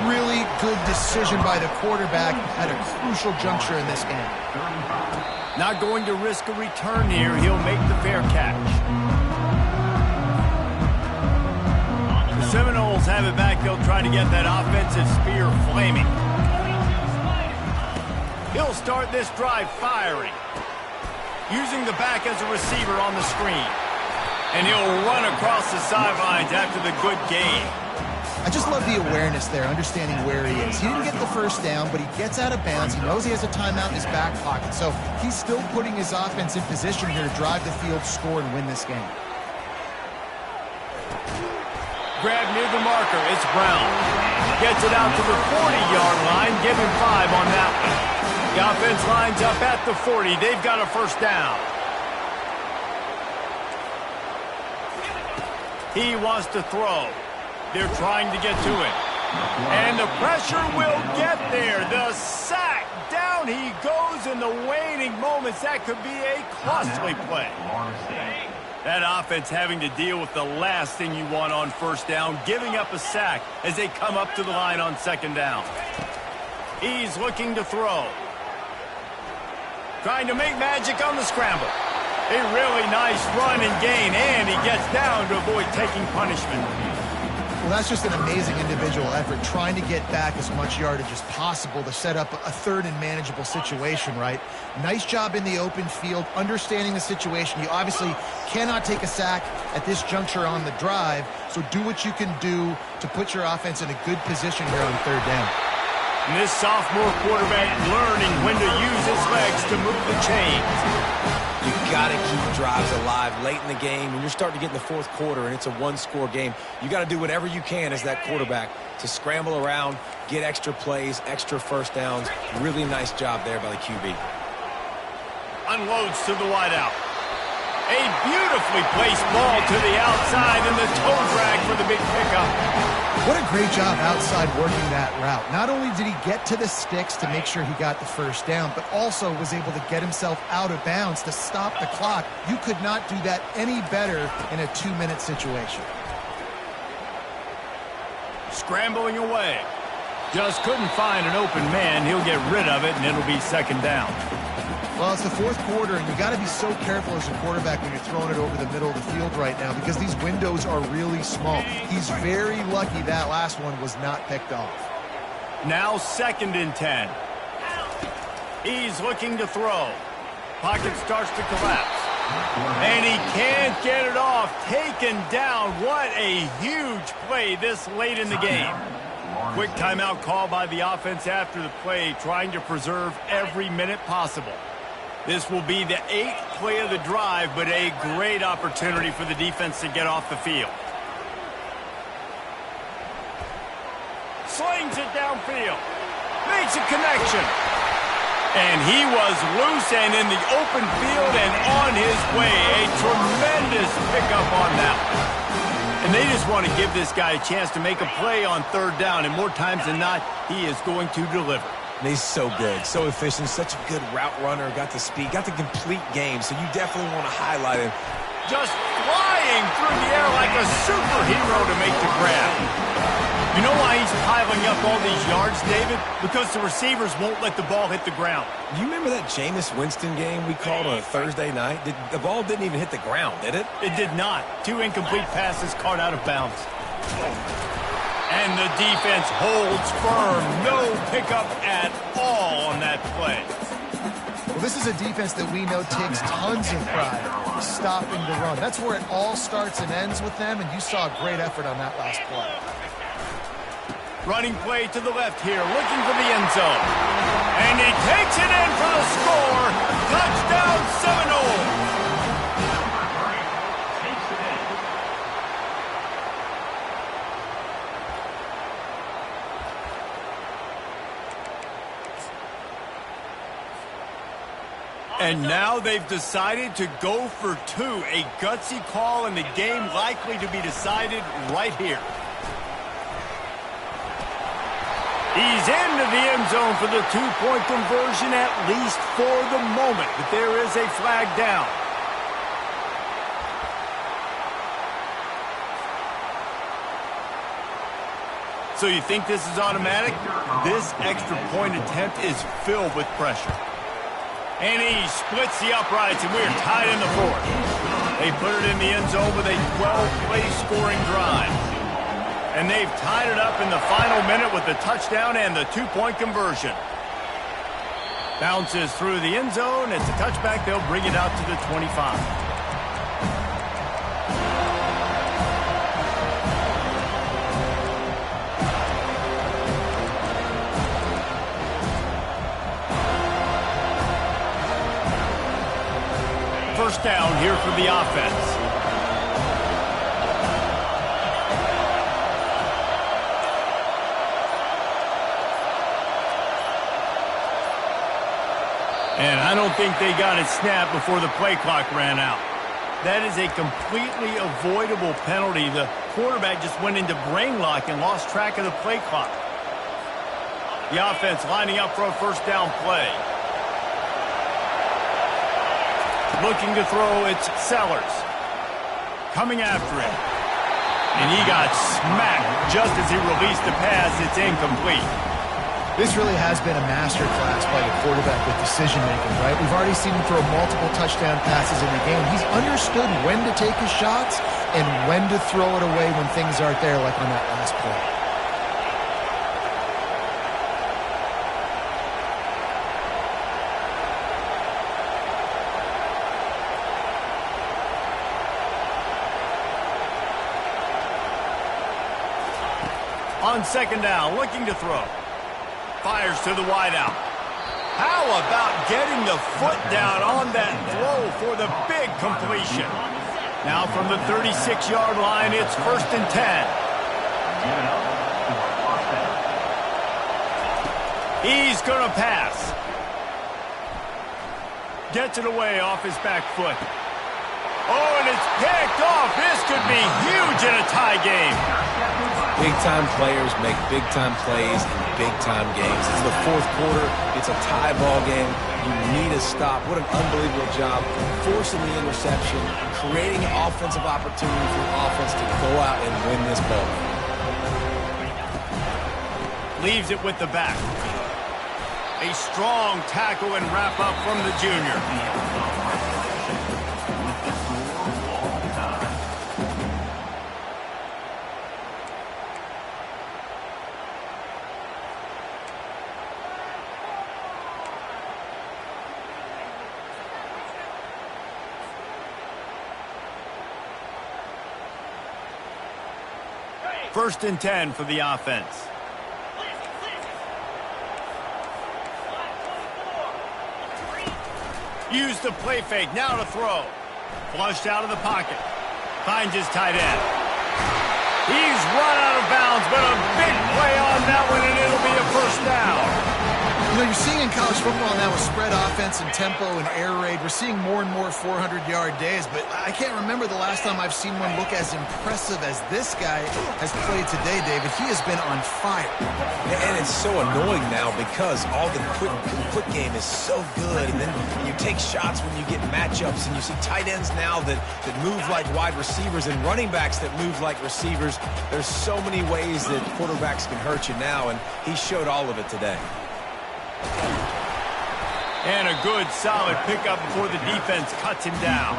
[SPEAKER 3] really good decision by the quarterback at a crucial juncture in this game.
[SPEAKER 1] Not going to risk a return here. He'll make the fair catch. Seminoles have it back. They'll try to get that offensive spear flaming. He'll start this drive firing. Using the back as a receiver on the screen. And he'll run across the sidelines after the good gain.
[SPEAKER 3] I just love the awareness there, understanding where he is. He didn't get the 1st down, but he gets out of bounds. He knows he has a timeout in his back pocket. So he's still putting his offense in position here to drive the field, score, and win this game.
[SPEAKER 1] Grab near the marker. It's Brown. Gets it out to the 40-yard line. Give him 5 on that one. The offense lines up at the 40. They've got a 1st down. He wants to throw. They're trying to get to it. And the pressure will get there. The sack. Down he goes in the waning moments. That could be a costly play. That offense having to deal with the last thing you want on 1st down, giving up a sack as they come up to the line on 2nd down. He's looking to throw. Trying to make magic on the scramble. A really nice run and gain, and he gets down to avoid taking punishment.
[SPEAKER 3] Well, that's just an amazing individual effort, trying to get back as much yardage as possible to set up a 3rd and manageable situation, right? Nice job in the open field, understanding the situation. You obviously cannot take a sack at this juncture on the drive, so do what you can do to put your offense in a good position here on 3rd down.
[SPEAKER 1] And this sophomore quarterback learning when to use his legs to move the chains.
[SPEAKER 2] You've got to keep drives alive late in the game. When you're starting to get in the 4th quarter and it's a 1-score game, you got to do whatever you can as that quarterback to scramble around, get extra plays, extra 1st downs. Really nice job there by the QB.
[SPEAKER 1] Unloads to the wideout. A beautifully placed ball to the outside and the toe drag for the big pickup.
[SPEAKER 3] What a great job outside working that route. Not only did he get to the sticks to make sure he got the 1st down, but also was able to get himself out of bounds to stop the clock. You could not do that any better in a 2-minute situation. Scrambling away. Just couldn't find an open man. He'll get rid of it, and it'll be 2nd down. Well, it's the 4th quarter, and you got to be so careful as a quarterback when you're throwing it over the middle of the field right now because these windows are really small. He's very lucky that last one was not picked off. Now 2nd and 10. He's looking to throw. Pocket starts to collapse. And he can't get it off. Taken down. What a huge play this late in the game. Quick timeout call by the offense after the play, trying to preserve every minute possible. This will be the 8th play of the drive, but a great opportunity for the defense to get off the field. Slings it downfield. Makes a connection. And he was loose and in the open field and on his way. A tremendous pickup on that one. And they just want to give this guy a chance to make a play on 3rd down. And more times than not, he is going to deliver.
[SPEAKER 2] And he's so good, so efficient, such a good route runner, got the speed, got the complete game, so you definitely want to highlight him
[SPEAKER 1] just flying through the air like a superhero to make the grab. You know why he's piling up all these yards, David? Because the receivers won't let the ball hit the ground.
[SPEAKER 2] You remember that Jameis Winston game we called on a Thursday night? The ball didn't even hit the ground, did it?
[SPEAKER 1] It did not. 2 incomplete passes caught out of bounds. And the defense holds firm. No pickup at all on that play.
[SPEAKER 3] Well, this is a defense that we know takes tons of pride stopping the run. That's where it all starts and ends with them, and you saw a great effort on that last play.
[SPEAKER 1] Running play to the left here, looking for the end zone. And he takes it in for the score. Touchdown Seminoles. And now they've decided to go for 2. A gutsy call, and the game likely to be decided right here. He's into the end zone for the 2-point conversion, at least for the moment. But there is a flag down. So you think this is automatic? This extra point attempt is filled with pressure. And he splits the uprights, and we're tied in the 4th. They put it in the end zone with a 12-play scoring drive. And they've tied it up in the final minute with the touchdown and the 2-point conversion. Bounces through the end zone. It's a touchback. They'll bring it out to the 25. First down here for the offense. And I don't think they got it snapped before the play clock ran out. That is a completely avoidable penalty. The quarterback just went into brain lock and lost track of the play clock. The offense lining up for a first down play. Looking to throw, it's Sellers. Coming after him. And he got smacked just as he released the pass. It's incomplete.
[SPEAKER 3] This really has been a masterclass by the quarterback with decision-making, right? We've already seen him throw multiple touchdown passes in the game. He's understood when to take his shots and when to throw it away when things aren't there, like on that last play.
[SPEAKER 1] On second down, looking to throw. Fires to the wideout. How about getting the foot down on that throw for the big completion? Now from the 36-yard line, it's 1st and 10. He's going to pass. Gets it away off his back foot. Oh, and it's picked off. This could be huge in a tie game.
[SPEAKER 2] Big-time players make big-time plays in big-time games. It's the 4th quarter. It's a tie ball game. You need a stop. What an unbelievable job forcing the interception, creating offensive opportunity for the offense to go out and win this ball game.
[SPEAKER 1] Leaves it with the back. A strong tackle and wrap-up from the junior. First and 10 for the offense. Use the play fake, now to throw. Flushed out of the pocket. Finds his tight end. He's run out of bounds, but a big play on that one, and it'll be a first down.
[SPEAKER 3] You know, you're seeing in college football now with spread offense and tempo and air raid, we're seeing more and more 400-yard days, but I can't remember the last time I've seen one look as impressive as this guy has played today, David. He has been on fire.
[SPEAKER 2] And it's so annoying now because all the quick game is so good, and then you take shots when you get matchups, and you see tight ends now that move like wide receivers and running backs that move like receivers. There's so many ways that quarterbacks can hurt you now, and he showed all of it today.
[SPEAKER 1] And a good, solid pickup before the defense cuts him down.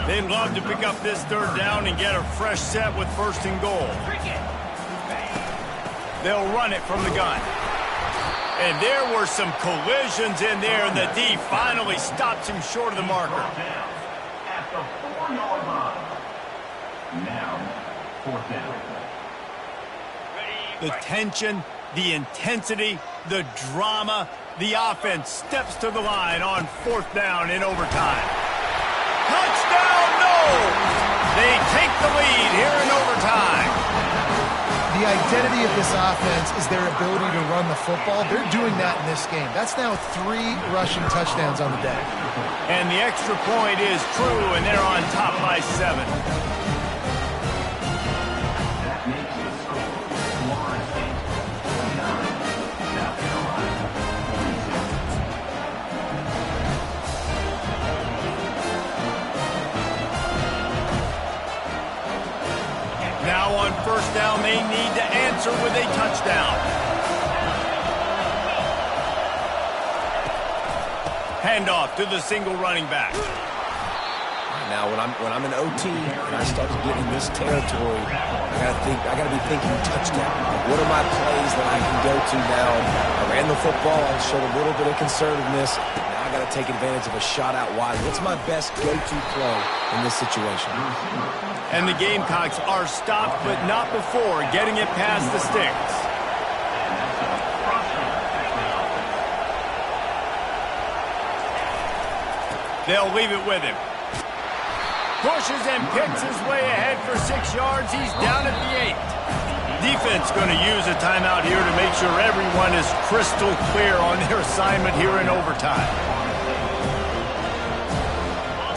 [SPEAKER 1] They'd love to pick up this third down and get a fresh set with 1st and goal. They'll run it from the gun. And there were some collisions in there, and the D finally stops him short of the marker.
[SPEAKER 4] At the 4-yard line. Now, 4th down.
[SPEAKER 1] The tension, the intensity, the drama, the offense steps to the line on 4th down in overtime. Touchdown, no! They take the lead here in overtime.
[SPEAKER 3] The identity of this offense is their ability to run the football. They're doing that in this game. That's now 3 rushing touchdowns on the day.
[SPEAKER 1] And the extra point is true, and they're on top by 7. Now on 1st down, they need to answer with a touchdown. Handoff to the single running back.
[SPEAKER 2] Now, when I'm in OT and I start to get in this territory, I gotta be thinking touchdown. Like, what are my plays that I can go to now? I ran the football, I showed a little bit of conservativeness. Now I gotta take advantage of a shot out wide. What's my best go-to play in this situation?
[SPEAKER 1] And the Gamecocks are stopped, but not before getting it past the sticks. They'll leave it with him. Pushes and picks his way ahead for 6 yards. He's down at the 8. Defense going to use a timeout here to make sure everyone is crystal clear on their assignment here in overtime.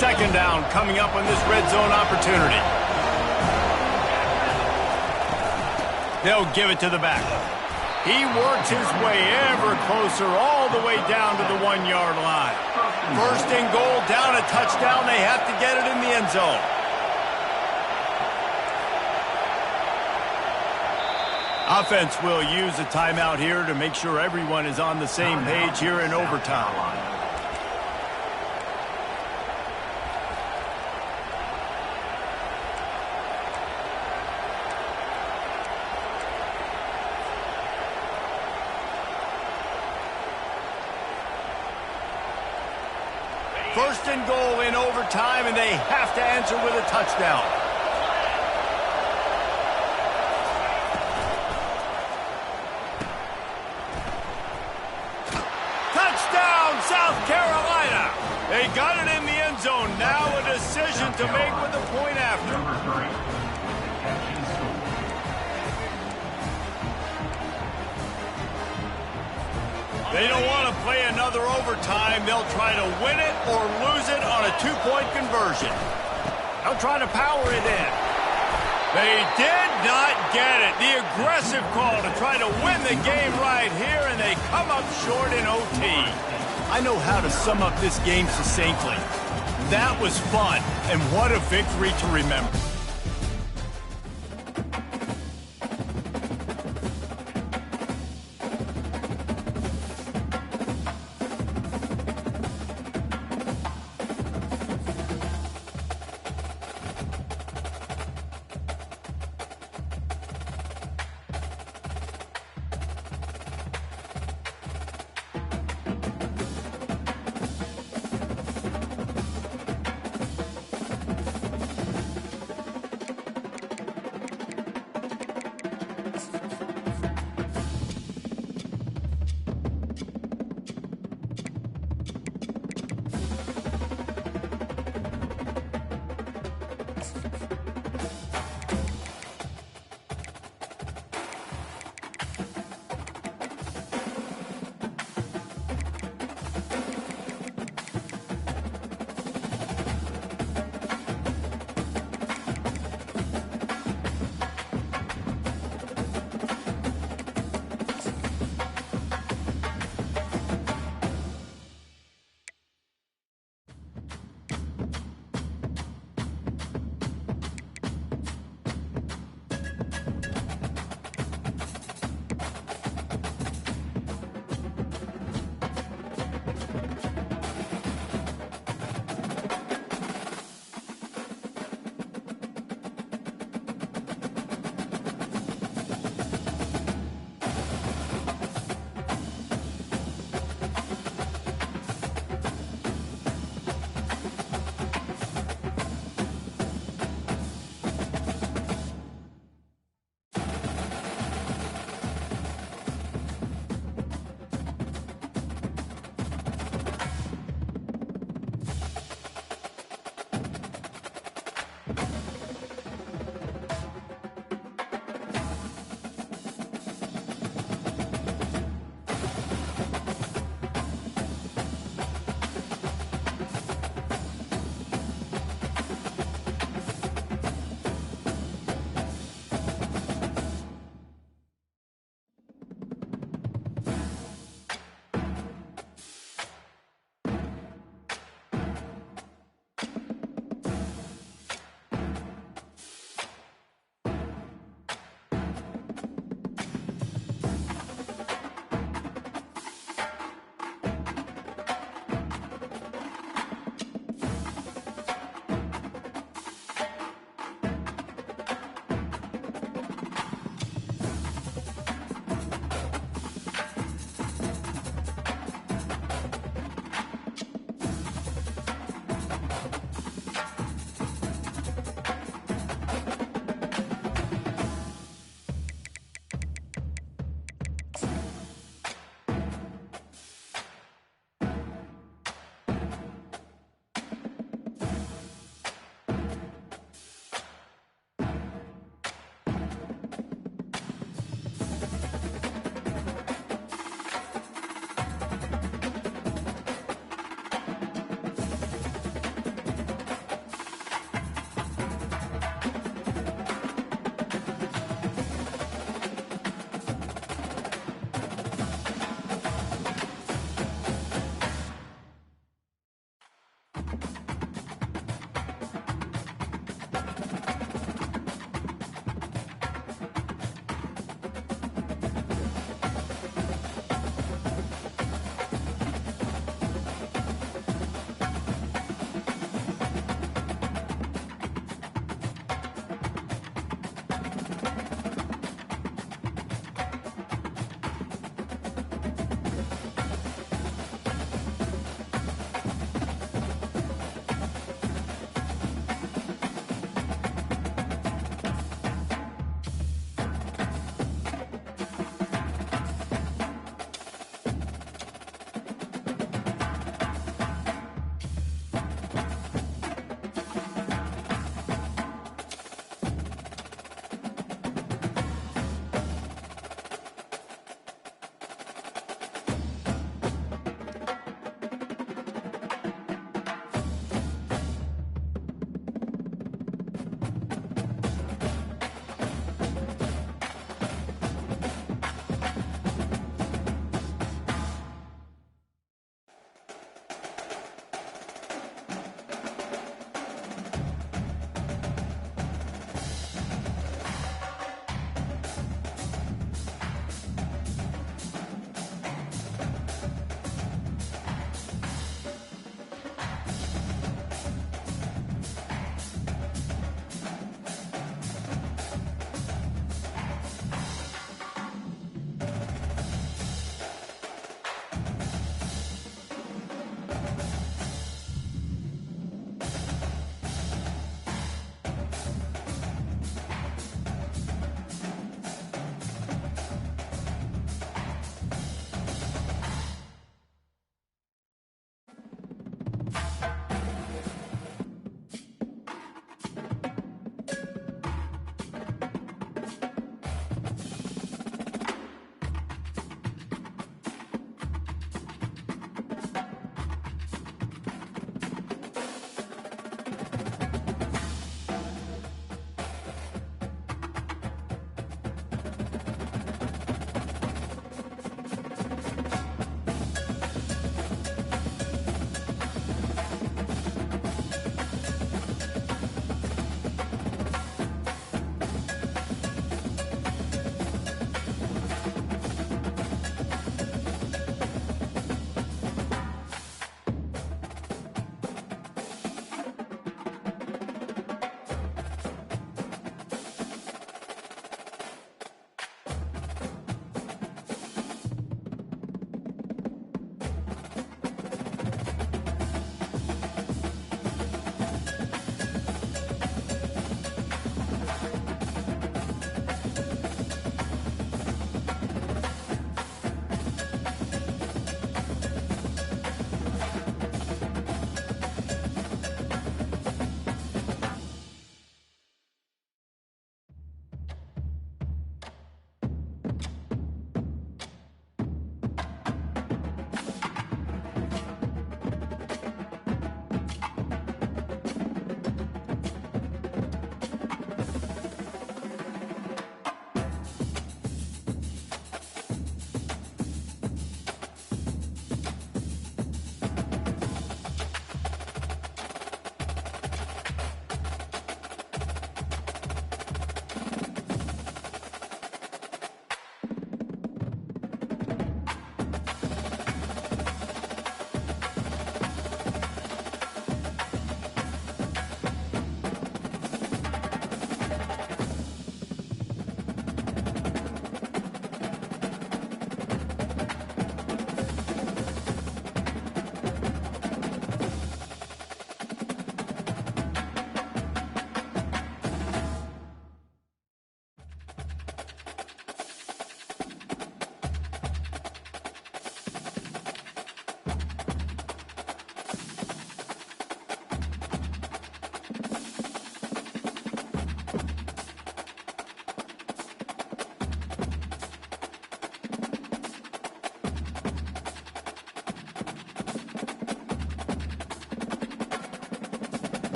[SPEAKER 1] 2nd down coming up on this red zone opportunity. They'll give it to the back. He works his way ever closer all the way down to the 1-yard line. 1st and goal, down a touchdown. They have to get it in the end zone. Offense will use a timeout here to make sure everyone is on the same page here in overtime. First and goal in overtime, and they have to answer with a touchdown. Touchdown, South Carolina! They got it in the end zone. Now a decision to make with the point after. They don't want to play another overtime. They'll try to win it or lose it on a 2-point conversion. They'll try to power it in. They did not get it. The aggressive call to try to win the game right here, and they come up short in OT. I know how to sum up this game succinctly. That was fun, and what a victory to remember.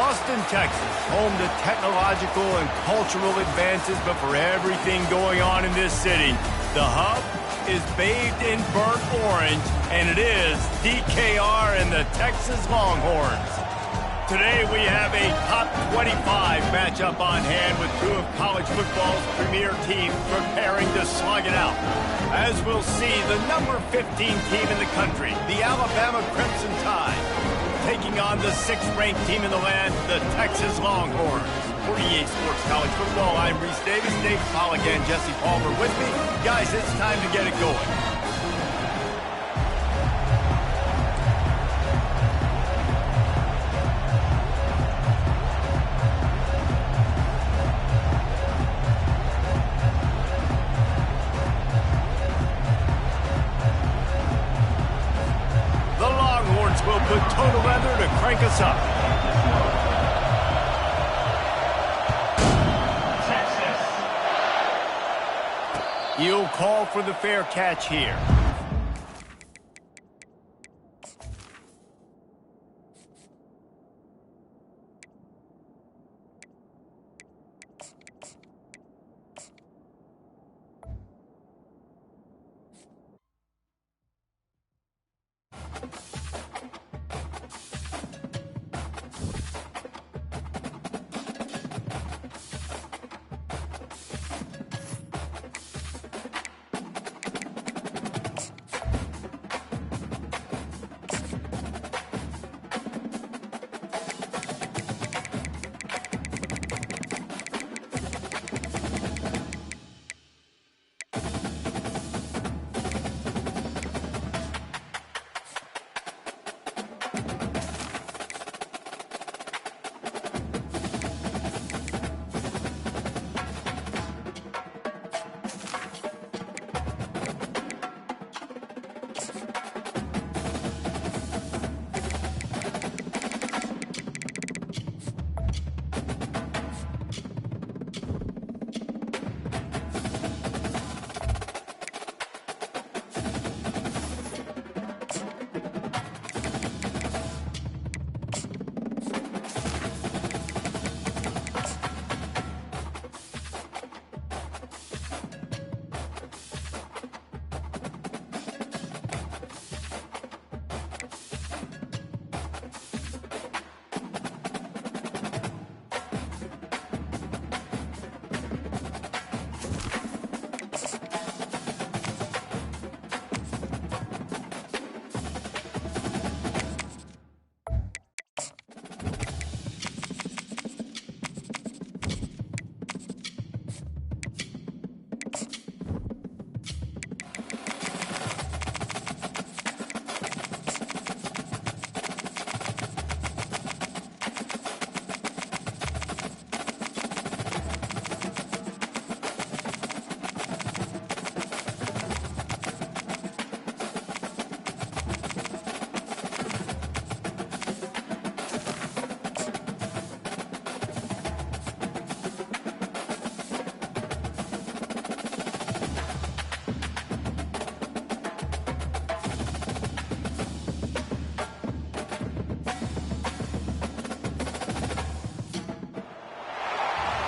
[SPEAKER 1] Austin, Texas, home to technological and cultural advances, but for everything going on in this city, the hub is bathed in burnt orange, and it is DKR and the Texas Longhorns. Today we have a top 25 matchup on hand with two of college football's premier teams preparing to slug it out. As we'll see, the number 15 team in the country, the Alabama Crimson Tide, taking on the 6th-ranked team in the land, the Texas Longhorns. For EA Sports College Football, I'm Reese Davis, Dave Pollock, and Jesse Palmer with me. Guys, it's time to get it going. Will put total leather to crank us up.
[SPEAKER 4] Texas.
[SPEAKER 1] He'll call for the fair catch here.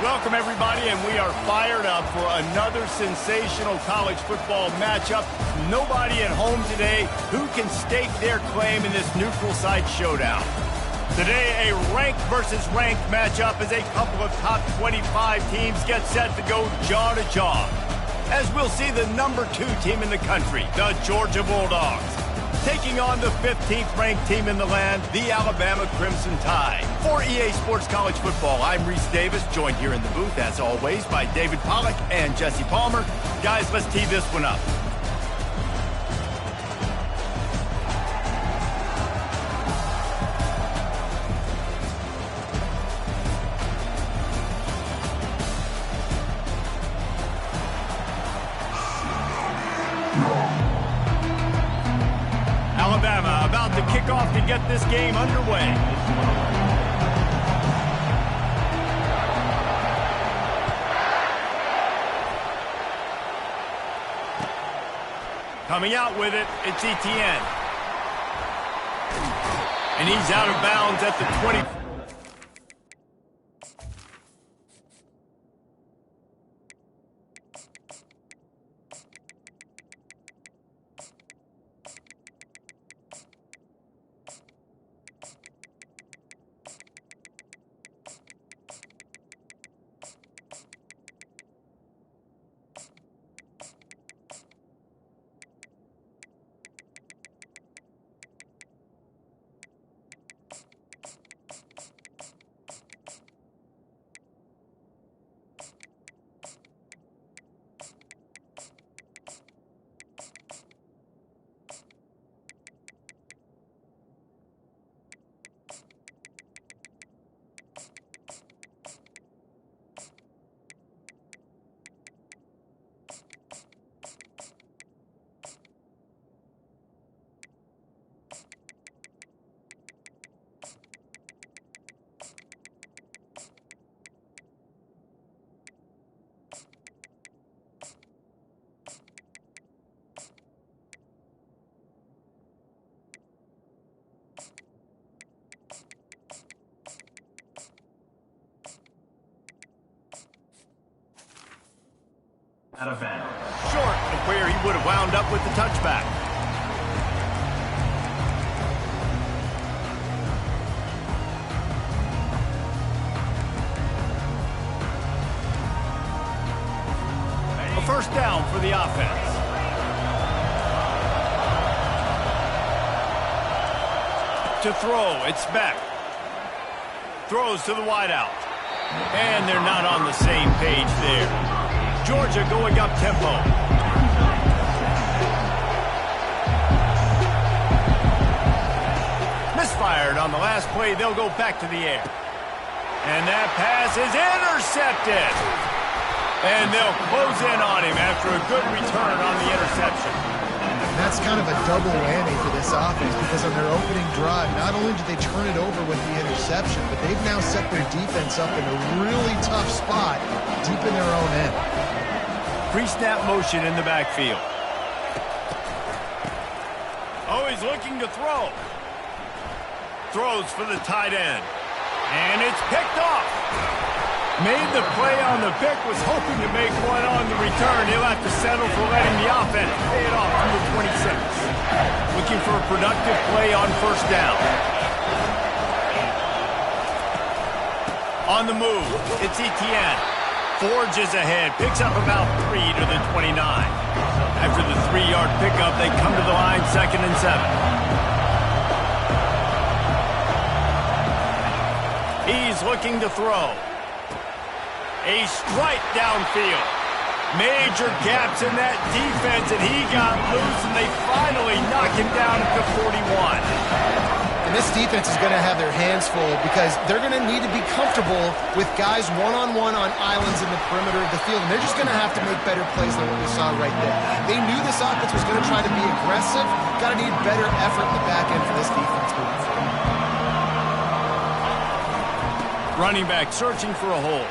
[SPEAKER 1] Welcome, everybody, and we are fired up for another sensational college football matchup. Nobody at home today who can stake their claim in this neutral site showdown. Today, a ranked versus ranked matchup as a couple of top 25 teams get set to go jaw to jaw. As we'll see the number 2 team in the country, the Georgia Bulldogs, taking on the 15th ranked team in the land, the Alabama Crimson Tide. For EA Sports College Football, I'm Reese Davis, joined here in the booth, as always, by David Pollock and Jesse Palmer. Guys, let's tee this one up. Alabama about to kick off to get this game underway. Coming out with it, it's Etienne. And he's out of bounds at the 20.
[SPEAKER 4] Out of bounds.
[SPEAKER 1] Short of where he would have wound up with the touchback. A first down for the offense. To throw, it's Beck. Throws to the wideout. And they're not on the same page there. Georgia going up tempo. Misfired on the last play. They'll go back to the air. And that pass is intercepted. And they'll close in on him after a good return on the interception.
[SPEAKER 3] And that's kind of a double whammy for this offense because on their opening drive, not only did they turn it over with the interception, but they've now set their defense up in a really tough spot deep in their own end.
[SPEAKER 1] Pre-snap motion in the backfield. Oh, he's looking to throw. Throws for the tight end. And it's picked off. Made the play on the pick, was hoping to make one on the return. He'll have to settle for letting the offense pay it off from the 26. Looking for a productive play on first down. On the move, it's Etienne. Forges ahead, picks up about 3 to the 29. After the 3-yard pickup, they come to the line, 2nd and 7. He's looking to throw. A strike downfield. Major gaps in that defense, and he got loose, and they finally knock him down at the 41.
[SPEAKER 5] And this defense is going to have their hands full because they're going to need to be comfortable with guys one-on-one on islands in the perimeter of the field, and they're just going to have to make better plays than what we saw right there. They knew this offense was going to try to be aggressive. Got to need better effort in the back end for this defense moving forward.
[SPEAKER 1] Running back searching for a hole.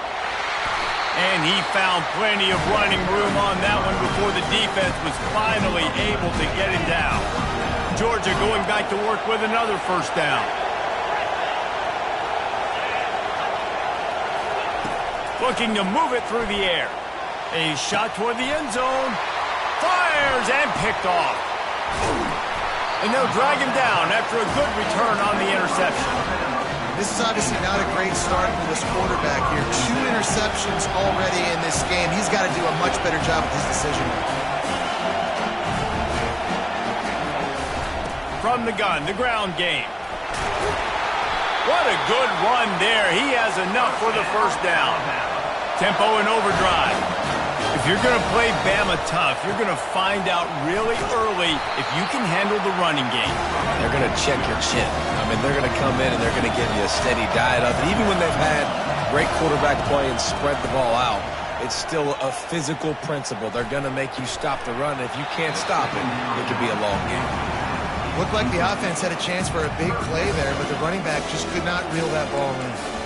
[SPEAKER 1] And he found plenty of running room on that one before the defense was finally able to get him down. Georgia going back to work with another first down. Looking to move it through the air. A shot toward the end zone. Fires and picked off. And they'll drag him down after a good return on the interception.
[SPEAKER 5] This is obviously not a great start for this quarterback here. 2 interceptions already in this game. He's got to do a much better job with his decision making.
[SPEAKER 1] From the gun, the ground game. What a good run there. He has enough for the first down. Tempo and overdrive. If you're going to play Bama tough, you're going to find out really early if you can handle the running game.
[SPEAKER 2] They're going to check your chin. I mean, they're going to come in and they're going to give you a steady diet of it. Even when they've had great quarterback play and spread the ball out, it's still a physical principle. They're going to make you stop the run. If you can't stop it, it could be a long game.
[SPEAKER 3] Looked like the offense had a chance for a big play there, but the running back just could not reel that ball in.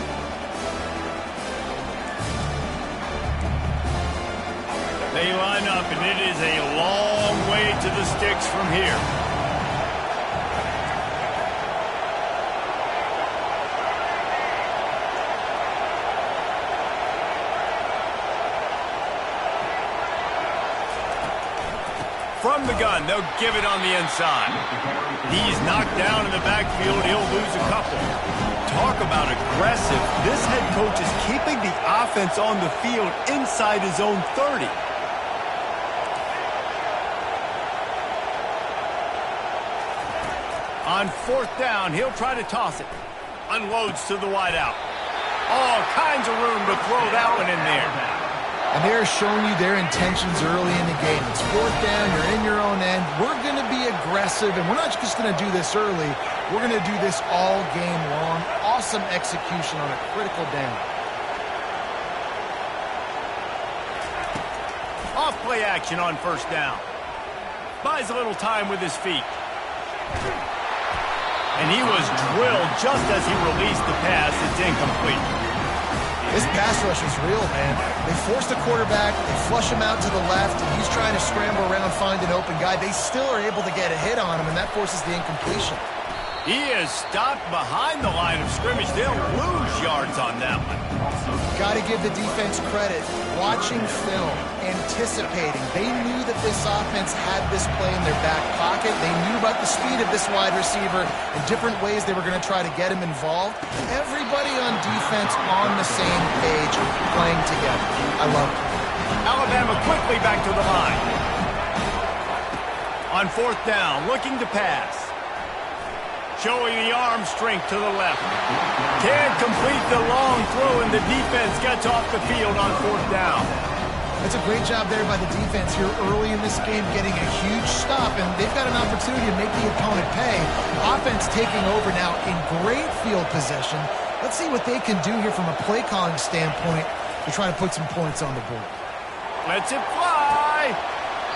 [SPEAKER 1] They line up, and it is a long way to the sticks from here. From the gun, they'll give it on the inside. He's knocked down in the backfield. He'll lose a couple. Talk about aggressive. This head coach is keeping the offense on the field inside his own 30. On fourth down, he'll try to toss it. Unloads to the wideout. All kinds of room to throw that one in there.
[SPEAKER 3] And they're showing you their intentions early in the game. It's fourth down, you're in your own end. We're going to be aggressive, and we're not just going to do this early. We're going to do this all game long. Awesome execution on a critical down.
[SPEAKER 1] Off play action on first down. Buys a little time with his feet. And he was drilled just as he released the pass. It's incomplete.
[SPEAKER 3] This pass rush is real, man. They force the quarterback, they flush him out to the left, and he's trying to scramble around, find an open guy. They still are able to get a hit on him, and that forces the incompletion.
[SPEAKER 1] He is stopped behind the line of scrimmage. They'll lose yards on that one.
[SPEAKER 5] Got to give the defense credit. Watching film, anticipating. They knew that this offense had this play in their back pocket. They knew about the speed of this wide receiver and different ways they were going to try to get him involved. Everybody on defense on the same page, playing together. I love it.
[SPEAKER 1] Alabama quickly back to the line. On fourth down, looking to pass. Showing the arm strength to the left. Can't complete the long throw, and the defense gets off the field on fourth down.
[SPEAKER 5] That's a great job there by the defense here early in this game, getting a huge stop, and they've got an opportunity to make the opponent pay. Offense taking over now in great field possession. Let's see what they can do here from a play calling standpoint to try to put some points on the board.
[SPEAKER 1] Lets it fly.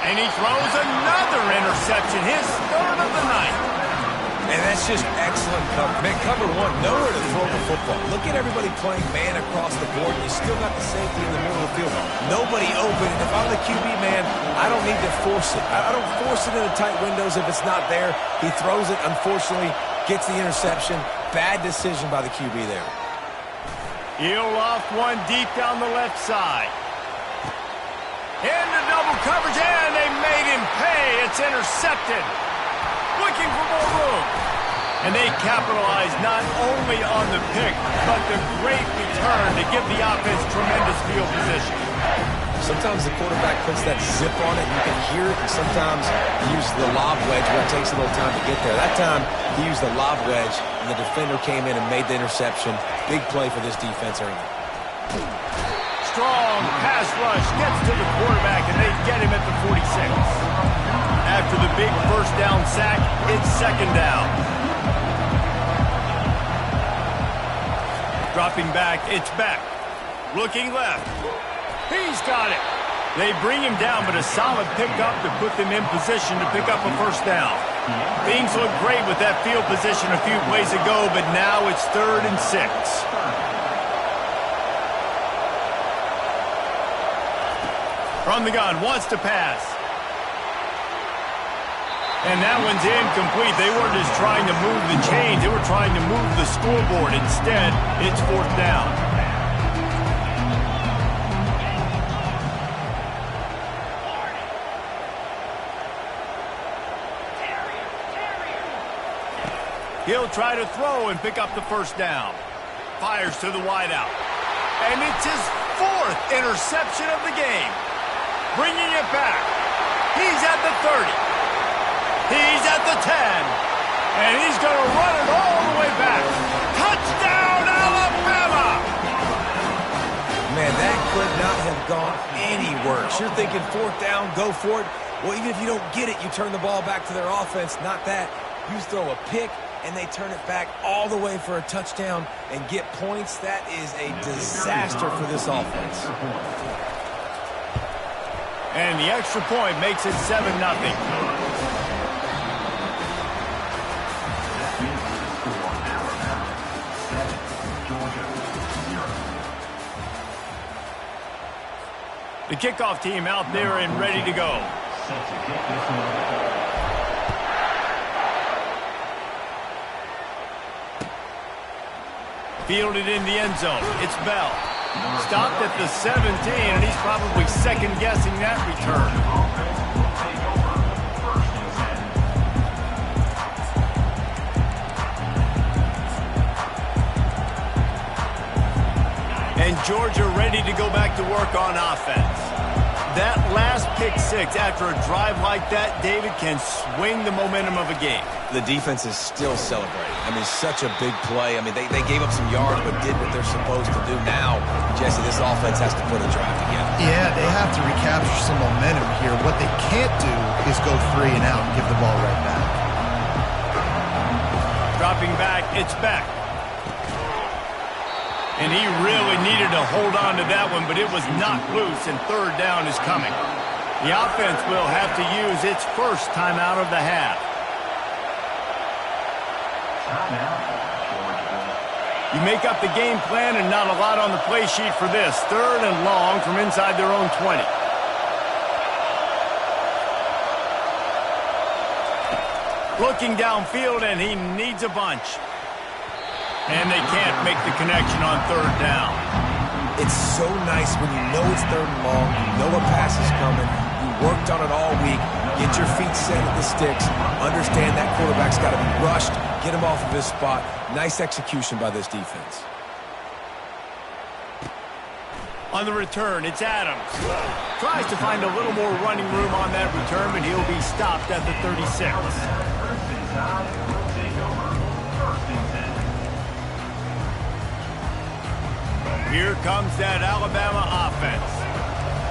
[SPEAKER 1] And he throws another interception, his third of the night.
[SPEAKER 2] And that's just excellent cover. Man, cover one, nowhere to throw the football. Look at everybody playing man across the board, and you still got the safety in the middle of the field. Nobody open, and if I'm the QB, man, I don't need to force it. I don't force it in the tight windows if it's not there. He throws it, unfortunately, gets the interception. Bad decision by the QB there.
[SPEAKER 1] He'll loft one deep down the left side. Into double coverage, and they made him pay. It's intercepted. Looking for more room. And they capitalize not only on the pick, but the great return to give the offense tremendous field position.
[SPEAKER 2] Sometimes the quarterback puts that zip on it, you can hear it, and sometimes he uses the lob wedge where it takes a little time to get there. That time, he used the lob wedge, and the defender came in and made the interception. Big play for this defense early.
[SPEAKER 1] Strong pass rush gets to the quarterback, and they get him at the 46. After the big first down sack, it's second down. Dropping back, it's back. Looking left. He's got it. They bring him down, but a solid pickup to put them in position to pick up a first down. Things look great with that field position a few plays ago, but now it's 3rd and 6. From the gun, wants to pass. And that one's incomplete. They weren't just trying to move the chains. They were trying to move the scoreboard. Instead, it's 4th down. He'll try to throw and pick up the first down. Fires to the wideout. And it's his 4th interception of the game. Bringing it back. He's at the 30. He's at the 10, and he's going to run it all the way back. Touchdown, Alabama!
[SPEAKER 2] Man, that could not have gone any worse. You're thinking 4th down, go for it. Well, even if you don't get it, you turn the ball back to their offense. Not that. You throw a pick, and they turn it back all the way for a touchdown and get points. That is a disaster for this offense.
[SPEAKER 1] And the extra point makes it 7-0. The kickoff team out there and ready to go. Fielded in the end zone. It's Bell. Stopped at the 17, and he's probably second-guessing that return. And Georgia ready to go back to work on offense. That last pick six after a drive like that, David, can swing the momentum of a game.
[SPEAKER 2] The defense is still celebrating. I mean, such a big play. I mean, they gave up some yards but did what they're supposed to do. Now, Jesse, this offense has to put a drive together.
[SPEAKER 3] Yeah, they have to recapture some momentum here. What they can't do is go 3 and out and give the ball right back.
[SPEAKER 1] Dropping back, it's back. And he really needed to hold on to that one, but it was knocked loose, and 3rd down is coming. The offense will have to use its first timeout of the half. You make up the game plan and not a lot on the play sheet for this. 3rd and long from inside their own 20. Looking downfield, and he needs a bunch. And they can't make the connection on third down.
[SPEAKER 2] It's so nice when you know it's third and long, you know a pass is coming, you worked on it all week, get your feet set at the sticks, understand that quarterback's got to be rushed, get him off of his spot. Nice execution by this defense.
[SPEAKER 1] On the return, it's Adams. Tries to find a little more running room on that return, but he'll be stopped at the 36. Here comes that Alabama offense.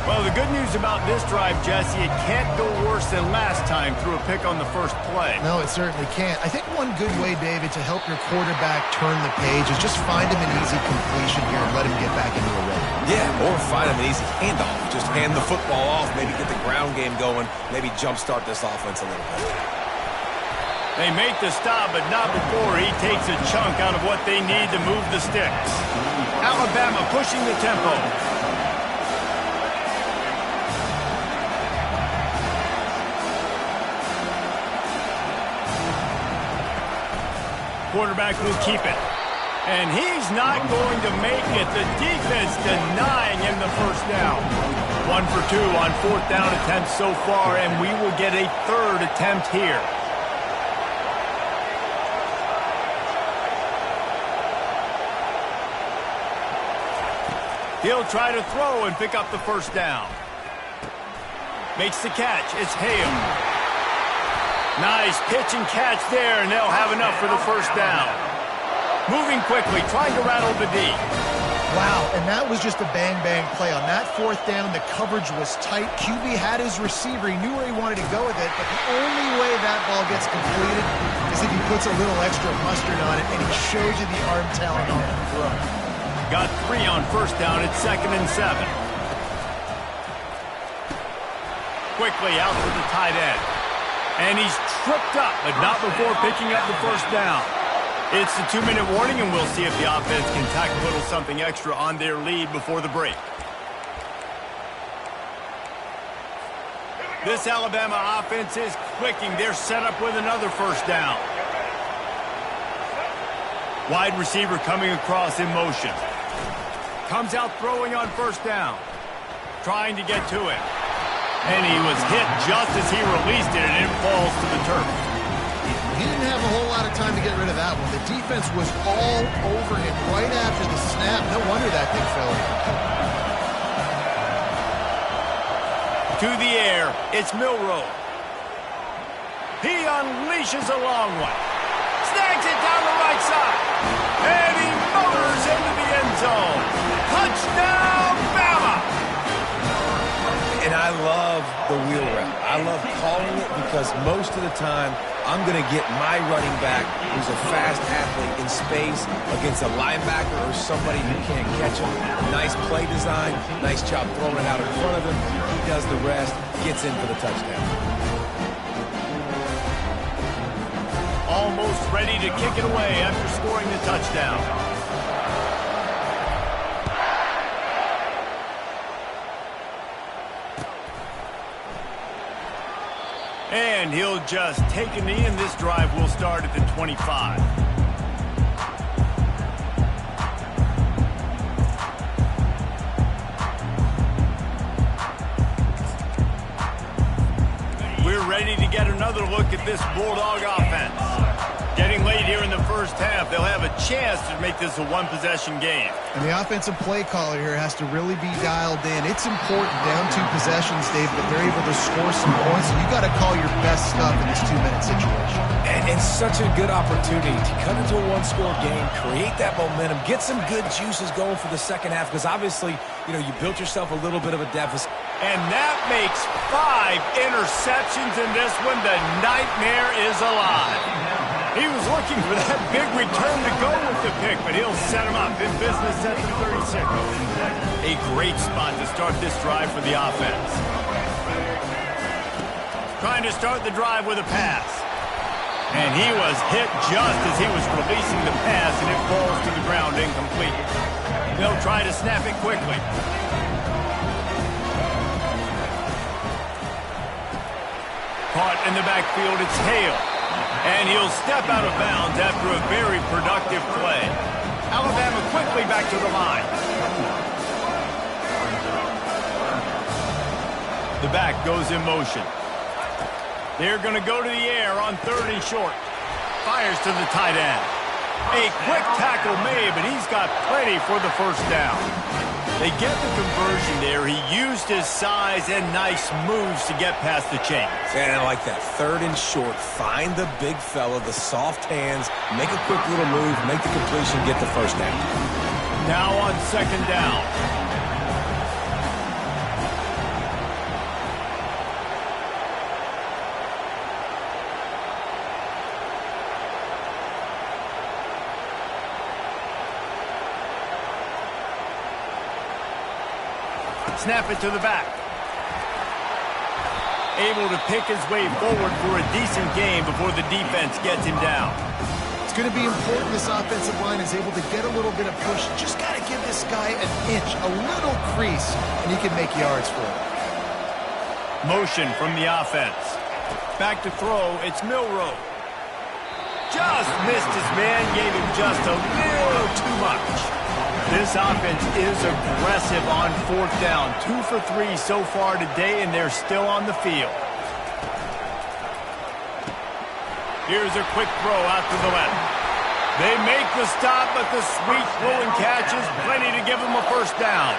[SPEAKER 1] Well, the good news about this drive, Jesse, it can't go worse than last time through a pick on the first play.
[SPEAKER 5] No, it certainly can't. I think one good way, David, to help your quarterback turn the page is just find him an easy completion here and let him get back into a rhythm.
[SPEAKER 2] Yeah, or find him an easy handoff. Just hand the football off, maybe get the ground game going, maybe jumpstart this offense a little bit.
[SPEAKER 1] They make the stop, but not before he takes a chunk out of what they need to move the sticks. Alabama pushing the tempo. Quarterback will keep it. And he's not going to make it. The defense denying him the first down. 1 for 2 on fourth down attempts so far, and we will get a third attempt here. He'll try to throw and pick up the first down. Makes the catch. It's Hale. Nice pitch and catch there, and they'll have enough for the first down. Moving quickly, trying to rattle the D.
[SPEAKER 5] Wow, and that was just a bang-bang play. On that fourth down, the coverage was tight. QB had his receiver. He knew where he wanted to go with it, but the only way that ball gets completed is if he puts a little extra mustard on it, and he shows you the arm talent on the throw.
[SPEAKER 1] Got 3 on first down. It's 2nd and 7. Quickly out to the tight end. And he's tripped up, but not before picking up the first down. It's the 2-minute warning, and we'll see if the offense can tack a little something extra on their lead before the break. This Alabama offense is clicking. They're set up with another first down. Wide receiver coming across in motion. Comes out throwing on first down. Trying to get to it. And he was hit just as he released it, and it falls to the turf.
[SPEAKER 5] He didn't have a whole lot of time to get rid of that one. The defense was all over him right after the snap. No wonder that thing fell in.
[SPEAKER 1] To the air, it's Milroe. He unleashes a long one. Snags it down the right side. And he motors into the end zone. Touchdown, Bama!
[SPEAKER 2] And I love the wheel route. I love calling it because most of the time I'm going to get my running back who's a fast athlete in space against a linebacker or somebody who can't catch him. Nice play design, nice job throwing it out in front of him. He does the rest, gets in for the touchdown.
[SPEAKER 1] Almost ready to kick it away after scoring the touchdown. And he'll just take a knee, and this drive will start at the 25. We're ready to get another look at this Bulldog offense. Getting late here in the first half, they'll have a chance to make this a one-possession game.
[SPEAKER 5] And the offensive play caller here has to really be dialed in. It's important, down 2 possessions, Dave, that they're able to score some points. You got to call your best stuff in this 2-minute situation.
[SPEAKER 2] And such a good opportunity to cut into a one-score game, create that momentum, get some good juices going for the second half, because obviously, you know, you built yourself a little bit of a deficit.
[SPEAKER 1] And that makes 5 interceptions in this one. The nightmare is alive. He was looking for that big return to go with the pick, but he'll set him up in business at the 36. A great spot to start this drive for the offense. Trying to start the drive with a pass. And he was hit just as he was releasing the pass, and it falls to the ground incomplete. They'll try to snap it quickly. Caught in the backfield, it's Hale. And he'll step out of bounds after a very productive play. Alabama quickly back to the line. The back goes in motion. They're going to go to the air on 3rd and short. Fires to the tight end. A quick tackle made, but he's got plenty for the first down. They get the conversion there. He used his size and nice moves to get past the chains.
[SPEAKER 2] And I like that. 3rd and short. Find the big fella, the soft hands, make a quick little move, make the completion, get the first down.
[SPEAKER 1] Now on 2nd down. Snap it to the back. Able to pick his way forward for a decent gain before the defense gets him down.
[SPEAKER 5] It's going to be important this offensive line is able to get a little bit of push. Just got to give this guy an inch, a little crease, and he can make yards for it.
[SPEAKER 1] Motion from the offense. Back to throw, it's Milroe. Just missed his man, gave him just a little too much. This offense is aggressive on 4th down. 2 for 3 so far today, and they're still on the field. Here's a quick throw out to the left. They make the stop, but the sweet throwing catch is plenty to give them a first down.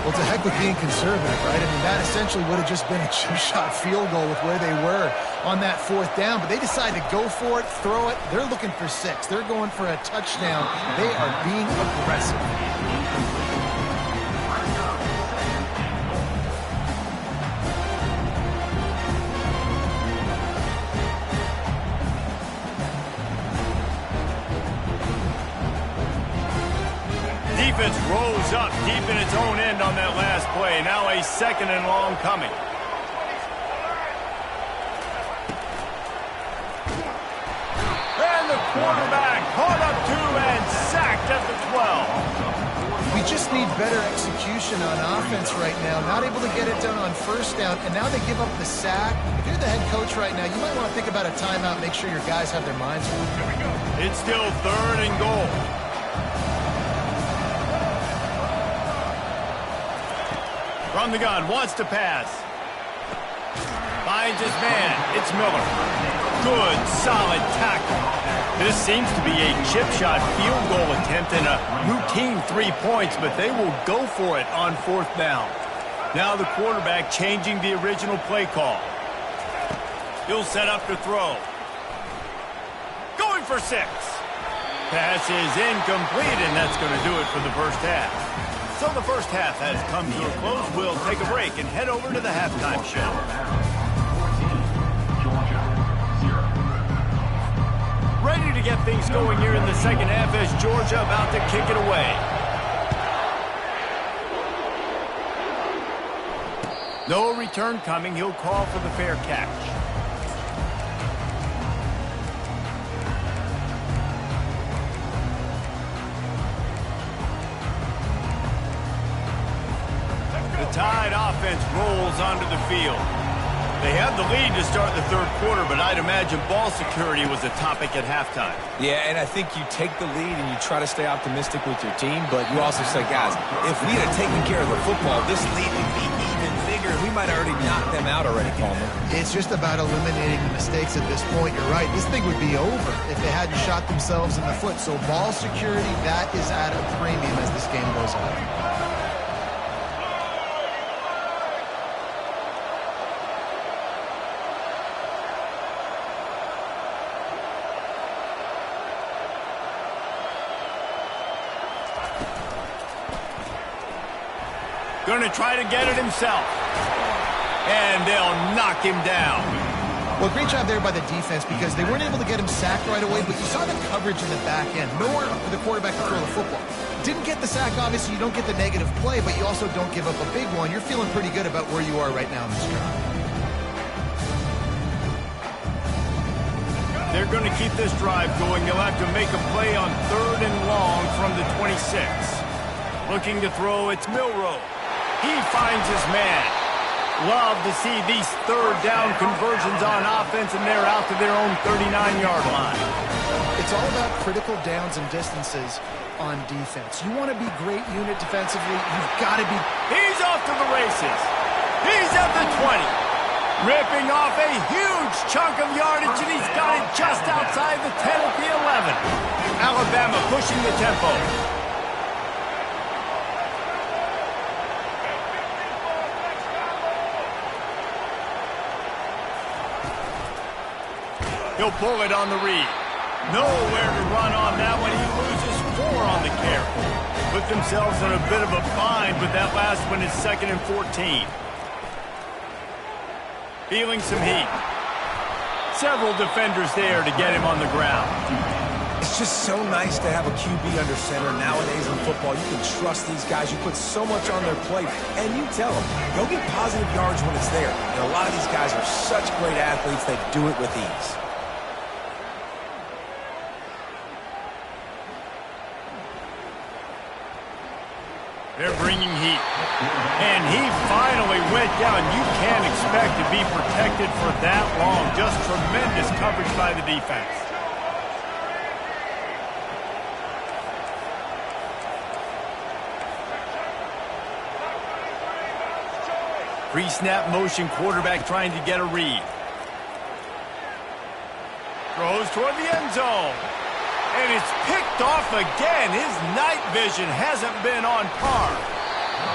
[SPEAKER 5] Well, to heck with being conservative, right? I mean, that essentially would have just been a chip-shot field goal with where they were on that 4th down, but they decided to go for it, throw it. They're looking for 6. They're going for a touchdown. They are being aggressive.
[SPEAKER 1] Defense rose up deep in its own end on that last play. Now a 2nd and long coming. And the quarterback caught up to and sacked at the 12.
[SPEAKER 5] We just need better execution on offense right now. Not able to get it done on 1st down, and now they give up the sack. If you're the head coach right now, you might want to think about a timeout, make sure your guys have their minds full.
[SPEAKER 1] It's still 3rd and goal. From the gun, wants to pass. Finds his man. It's Miller. Good, solid tackle. This seems to be a chip shot field goal attempt and a routine 3 points, but they will go for it on 4th down. Now the quarterback changing the original play call. He'll set up to throw. Going for 6. Pass is incomplete, and that's going to do it for the first half. So the first half has come to a close. We'll take a break and head over to the halftime show. Ready to get things going here in the second half as Georgia about to kick it away. No return coming. He'll call for the fair catch. Tide offense rolls onto the field. They have the lead to start the 3rd quarter, but I'd imagine ball security was a topic at halftime.
[SPEAKER 2] Yeah, and I think you take the lead and you try to stay optimistic with your team, but you also say, guys, if we had taken care of the football, this lead would be even bigger. We might have already knocked them out already, Palmer.
[SPEAKER 5] It's just about eliminating the mistakes at this point. You're right. This thing would be over if they hadn't shot themselves in the foot. So ball security, that is at a premium as this game goes on.
[SPEAKER 1] Going to try to get it himself. And they'll knock him down.
[SPEAKER 5] Well, great job there by the defense because they weren't able to get him sacked right away, but you saw the coverage in the back end. Nowhere for the quarterback to throw the football. Didn't get the sack, obviously. You don't get the negative play, but you also don't give up a big one. You're feeling pretty good about where you are right now in this drive.
[SPEAKER 1] They're going to keep this drive going. They'll have to make a play on 3rd and long from the 26. Looking to throw, it's Milroe. He finds his man. Love to see these third down conversions on offense, and they're out to their own 39-yard line.
[SPEAKER 5] It's all about critical downs and distances on defense. You want to be great unit defensively, you've got to be...
[SPEAKER 1] He's off to the races. He's at the 20. Ripping off a huge chunk of yardage, and he's got it just outside the 10 at the 11. Alabama pushing the tempo. He'll pull it on the read. Nowhere to run on that one. He loses 4 on the carry. Put themselves in a bit of a bind, but that last one is 2nd and 14. Feeling some heat. Several defenders there to get him on the ground.
[SPEAKER 2] It's just so nice to have a QB under center. Nowadays in football, you can trust these guys. You put so much on their plate, and you tell them, go get positive yards when it's there. And a lot of these guys are such great athletes, they do it with ease.
[SPEAKER 1] They're bringing heat. And he finally went down. You can't expect to be protected for that long. Just tremendous coverage by the defense. Pre-snap motion, quarterback trying to get a read. Throws toward the end zone. And it's picked off again. His night vision hasn't been on par.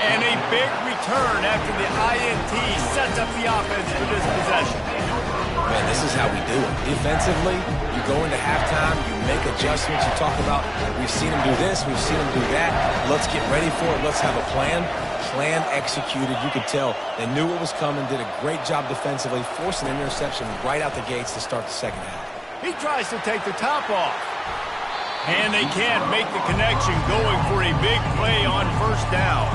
[SPEAKER 1] And a big return after the INT sets up the offense for this possession.
[SPEAKER 2] Man, this is how we do it. Defensively, you go into halftime, you make adjustments. You talk about, we've seen them do this, we've seen them do that. Let's get ready for it. Let's have a plan. Plan executed. You could tell they knew what was coming, did a great job defensively, forcing an interception right out the gates to start the second half.
[SPEAKER 1] He tries to take the top off. And they can't make the connection, going for a big play on first down.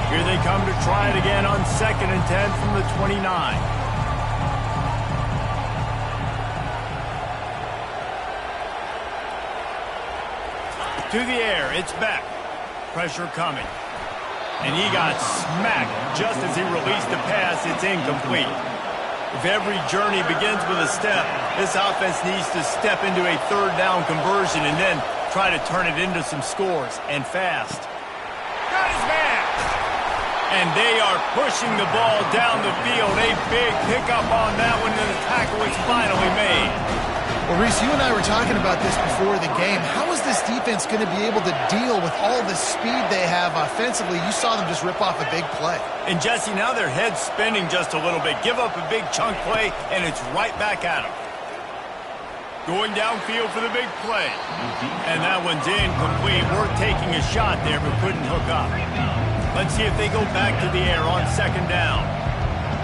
[SPEAKER 1] Here they come to try it again on 2nd and 10 from the 29. To the air, it's Beck. Pressure coming. And he got smacked just as he released the pass. It's incomplete. If every journey begins with a step, this offense needs to step into a third down conversion and then try to turn it into some scores, and fast. Got his man! And they are pushing the ball down the field. A big pickup on that one, and the tackle is finally made.
[SPEAKER 5] Well, Reese, you and I were talking about this before the game. How is this defense going to be able to deal with all the speed they have offensively? You saw them just rip off a big play.
[SPEAKER 1] And, Jesse, now their head's spinning just a little bit. Give up a big chunk play, and it's right back at them. Going downfield for the big play. And that one's incomplete. Worth taking a shot there, but couldn't hook up. Let's see if they go back to the air on 2nd down.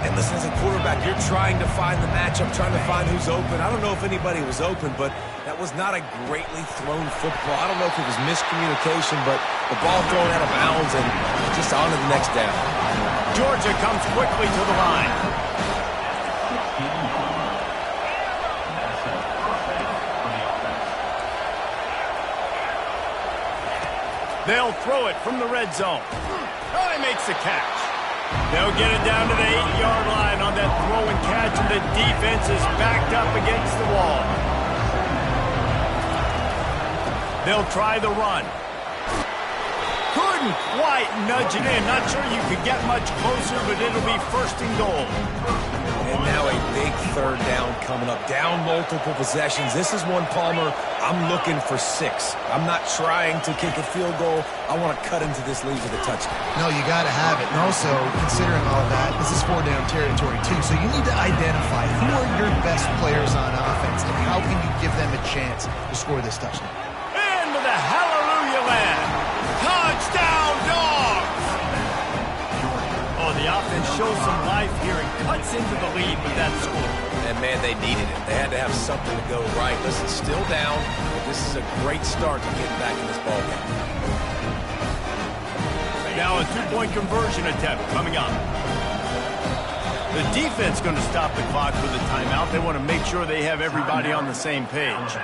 [SPEAKER 2] And listen, as a quarterback, you're trying to find the matchup, trying to find who's open. I don't know if anybody was open, but that was not a greatly thrown football. I don't know if it was miscommunication, but the ball thrown out of bounds and just on to the next down.
[SPEAKER 1] Georgia comes quickly to the line. They'll throw it from the red zone. Oh, he makes the catch. They'll get it down to the 8-yard line on that throw and catch, and the defense is backed up against the wall. They'll try the run. Couldn't quite nudge it in. Not sure you could get much closer, but it'll be 1st and goal.
[SPEAKER 2] And now a big third down coming up. Down multiple possessions. This is one, Palmer, I'm looking for 6. I'm not trying to kick a field goal. I want to cut into this lead with a touchdown.
[SPEAKER 5] No, you got to have it. And also, considering all that, this is 4-down territory, too. So you need to identify who are your best players on offense and how can you give them a chance to score this touchdown.
[SPEAKER 1] Into the hallelujah land. Touchdown, Dogs! Oh, the offense shows some life here and cuts into the lead with that score.
[SPEAKER 2] And, man, they needed it. They had to have something to go right. Listen, still down, but this is a great start to getting back in this ballgame.
[SPEAKER 1] Now a 2-point conversion attempt coming up. The defense going to stop the clock with a timeout. They want to make sure they have everybody on the same page.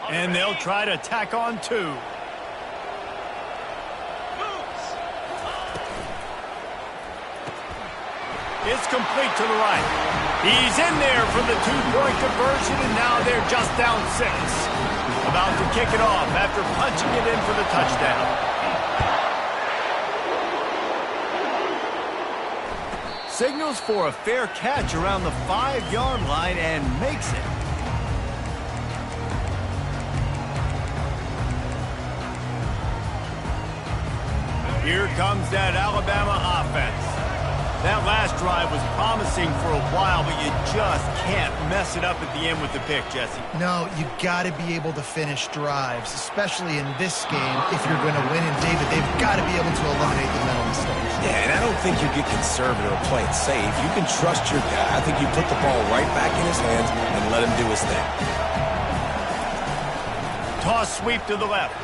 [SPEAKER 1] And they'll try to tack on 2. It's complete to the right. He's in there for the two-point conversion, and now they're just down 6. About to kick it off after punching it in for the touchdown. Signals for a fair catch around the 5-yard line and makes it. Here comes that Alabama offense. That last drive was promising for a while, but you just can't mess it up at the end with the pick, Jesse.
[SPEAKER 3] No, you got to be able to finish drives, especially in this game if you're going to win. And David, they've got to be able to eliminate the mental mistakes.
[SPEAKER 2] Yeah, and I don't think you get conservative or play it safe. You can trust your guy. I think you put the ball right back in his hands and let him do his thing.
[SPEAKER 1] Toss sweep to the left.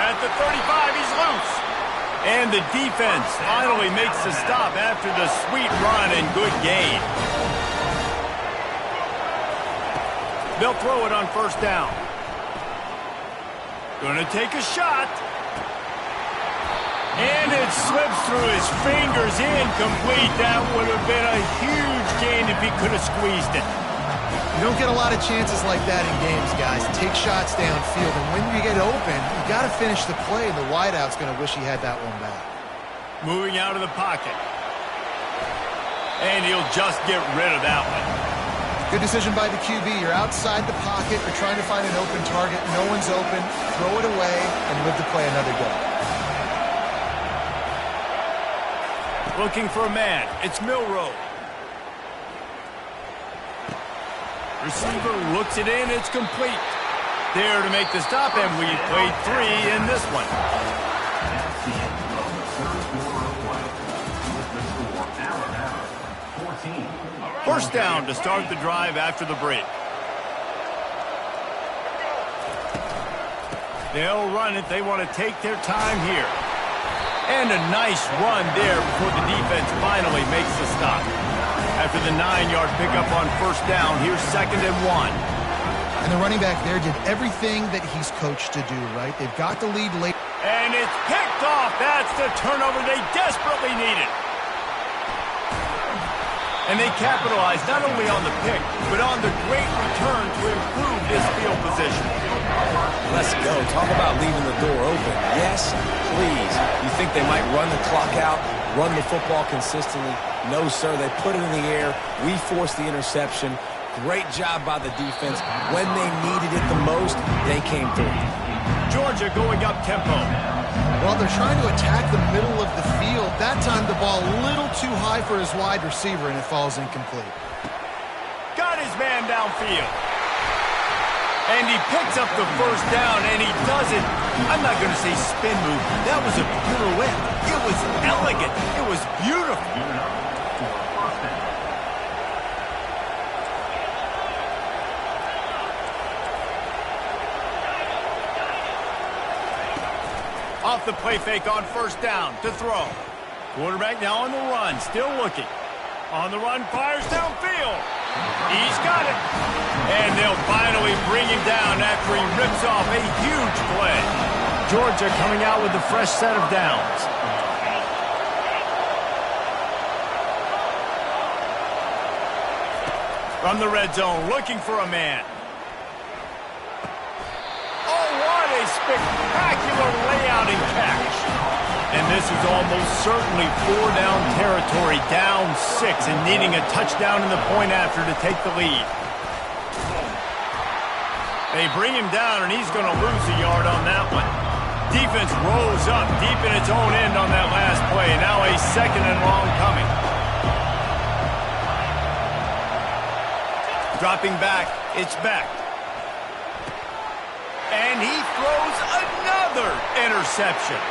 [SPEAKER 1] At the 35, he's loose. And the defense finally makes the stop after the sweet run and good gain. They'll throw it on first down. Gonna take a shot. And it slips through his fingers, incomplete. That would have been a huge gain if he could have squeezed it.
[SPEAKER 3] You don't get a lot of chances like that in games, guys. Take shots downfield, and when you get open, you got to finish the play, and the wideout's going to wish he had that one back.
[SPEAKER 1] Moving out of the pocket. And he'll just get rid of that one.
[SPEAKER 5] Good decision by the QB. You're outside the pocket. You're trying to find an open target. No one's open. Throw it away and live to play another day.
[SPEAKER 1] Looking for a man. It's Milroe. Receiver looks it in. It's complete. There to make the stop, and we played 3 in this one. First down to start the drive after the break. They'll run it. They want to take their time here. And a nice run there before the defense finally makes the stop. After the 9-yard pickup on first down, here's 2nd and 1.
[SPEAKER 5] And the running back there did everything that he's coached to do, right? They've got the lead late.
[SPEAKER 1] And it's picked off. That's the turnover they desperately needed. And they capitalized not only on the pick, but on the great return to improve this field position.
[SPEAKER 2] Let's go. Talk about leaving the door open. Yes, please. You think they might run the clock out, run the football consistently? No, sir. They put it in the air. We forced the interception. Great job by the defense. When they needed it the most, they came through.
[SPEAKER 1] Georgia going up tempo.
[SPEAKER 5] Well, they're trying to attack the middle of the field. That time the ball a little too high for his wide receiver, and it falls incomplete.
[SPEAKER 1] Got his man downfield. And he picks up the first down, and he does it. I'm not going to say spin move. That was a pirouette. It was elegant. It was beautiful. Off the play fake on first down to throw. Quarterback now on the run, still looking. On the run, fires downfield. He's got it. And they'll finally bring him down after he rips off a huge play. Georgia coming out with a fresh set of downs. From the red zone, looking for a man. A spectacular layout and catch. And this is almost certainly 4-down territory, down 6, and needing a touchdown in the point after to take the lead. They bring him down, and he's going to lose a yard on that one. Defense rose up deep in its own end on that last play. Now a 2nd and long coming. Dropping back, it's back. And he throws another interception.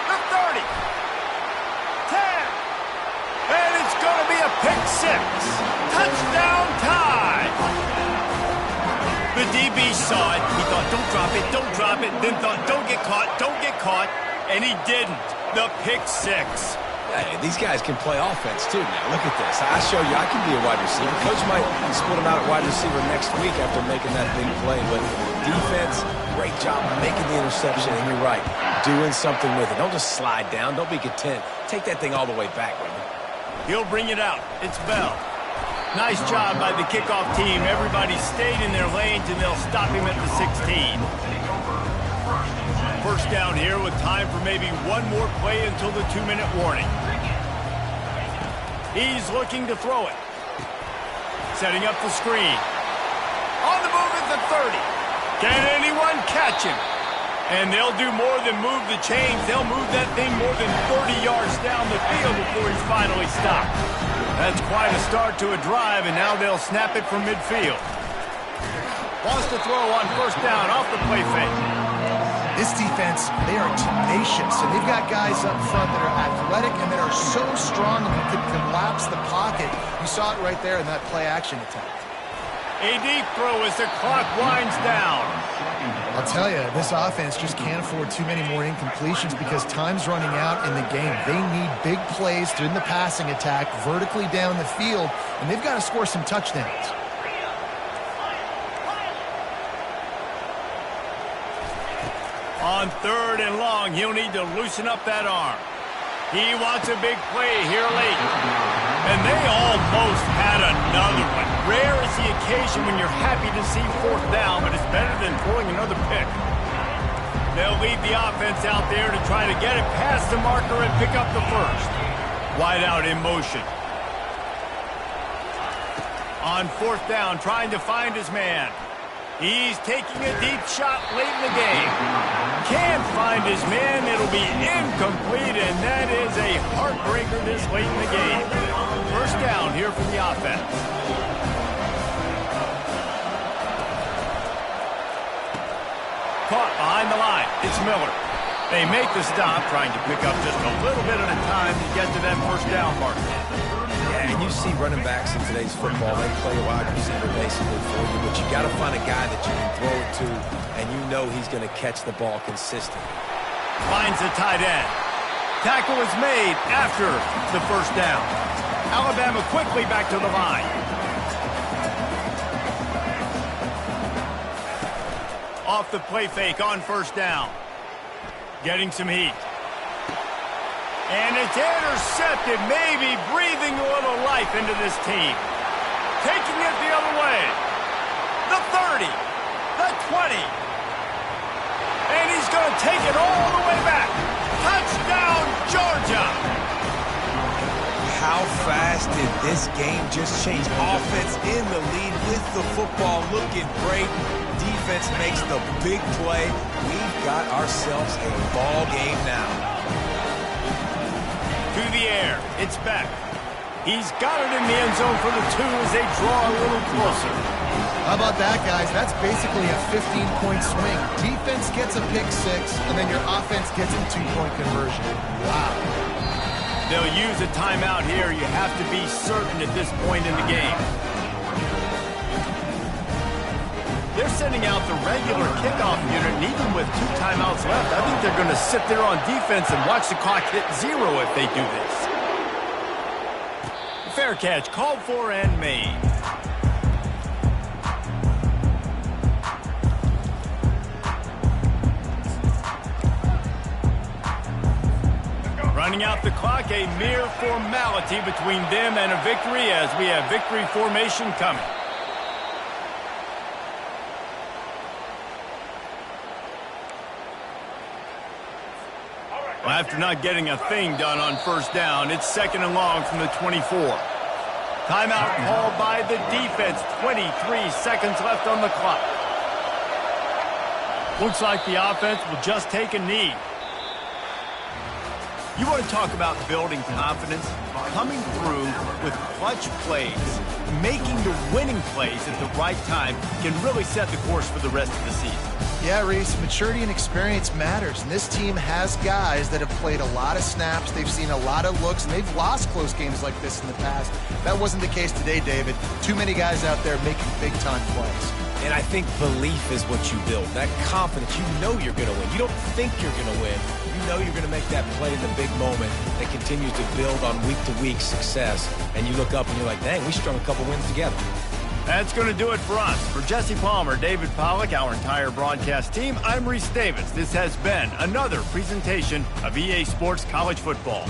[SPEAKER 1] The 30. 10. And it's going to be a pick 6. Touchdown tie. The DB saw it. He thought, don't drop it, don't drop it. Then thought, don't get caught, don't get caught. And he didn't. The pick 6.
[SPEAKER 2] Hey, these guys can play offense, too, now. Look at this. I show you I can be a wide receiver. Coach might split him out at wide receiver next week after making that big play. But defense, Great job making the interception, and you're right, doing something with it. Don't just slide down. Don't be content. Take that thing all the way back, brother.
[SPEAKER 1] He'll bring it out. It's Bell. Nice job by the kickoff team. Everybody stayed in their lanes, and they'll stop him at the 16. First down here with time for maybe one more play until the 2-minute warning. He's looking to throw it. Setting up the screen. On the move at the 30. Can anyone catch him? And they'll do more than move the chains. They'll move that thing more than 30 yards down the field before he's finally stopped. That's quite a start to a drive, and now they'll snap it from midfield. Wants to throw on first down off the play fake.
[SPEAKER 3] This defense, they are tenacious, and they've got guys up front that are athletic and that are so strong and can collapse the pocket. You saw it right there in that play-action attack.
[SPEAKER 1] A deep throw as the clock winds down.
[SPEAKER 3] I'll tell you, this offense just can't afford too many more incompletions because time's running out in the game. They need big plays in the passing attack, vertically down the field, and they've got to score some touchdowns.
[SPEAKER 1] On 3rd and long, he'll need to loosen up that arm. He wants a big play here late. And they almost had another one. Rare is the occasion when you're happy to see 4th down, but it's better than throwing another pick. They'll lead the offense out there to try to get it past the marker and pick up the first. Wide out in motion. On 4th down, trying to find his man. He's taking a deep shot late in the game. Can't find his man. It'll be incomplete, and that is a heartbreaker this late in the game. First down here for the offense. Caught behind the line. It's Miller. They make the stop, trying to pick up just a little bit at a time to get to that first down marker.
[SPEAKER 2] Yeah, and you see running backs in today's football, they play a wide receiver basically for you, but you got to find a guy that you can throw it to, and you know he's going to catch the ball consistently.
[SPEAKER 1] Finds the tight end. Tackle is made after the first down. Alabama quickly back to the line. Off the play fake on first down. Getting some heat. And it's intercepted, maybe breathing a little life into this team. Taking it the other way. The 30. The 20. And he's going to take it all the way back. Touchdown, Georgia.
[SPEAKER 2] How fast did this game just change? Offense in the lead with the football looking great. Defense makes the big play. We've got ourselves a ball game now.
[SPEAKER 1] To the air. It's Beck. He's got it in the end zone for the 2 as they draw a little closer.
[SPEAKER 3] How about that, guys? That's basically a 15-point swing. Defense gets a pick 6, and then your offense gets a 2-point conversion. Wow.
[SPEAKER 1] They'll use a timeout here. You have to be certain at this point in the game. They're sending out the regular kickoff unit, and even with 2 timeouts left, I think they're going to sit there on defense and watch the clock hit 0 if they do this. Fair catch, called for and made. Running out the clock, a mere formality between them and a victory as we have victory formation coming. Well, after not getting a thing done on first down, it's 2nd and long from the 24. Timeout called by the defense. 23 seconds left on the clock. Looks like the offense will just take a knee. You want to talk about building confidence? Coming through with clutch plays, making the winning plays at the right time can really set the course for the rest of the season.
[SPEAKER 3] Yeah, Reese, maturity and experience matters, and this team has guys that have played a lot of snaps, they've seen a lot of looks, and they've lost close games like this in the past. That wasn't the case today, David. Too many guys out there making big-time plays.
[SPEAKER 2] And I think belief is what you build. That confidence, you know you're going to win. You don't think you're going to win. You know you're going to make that play in the big moment that continues to build on week-to-week success. And you look up and you're like, dang, we strung a couple wins together.
[SPEAKER 1] That's going to do it for us. For Jesse Palmer, David Pollack, our entire broadcast team, I'm Reese Davis. This has been another presentation of EA Sports College Football.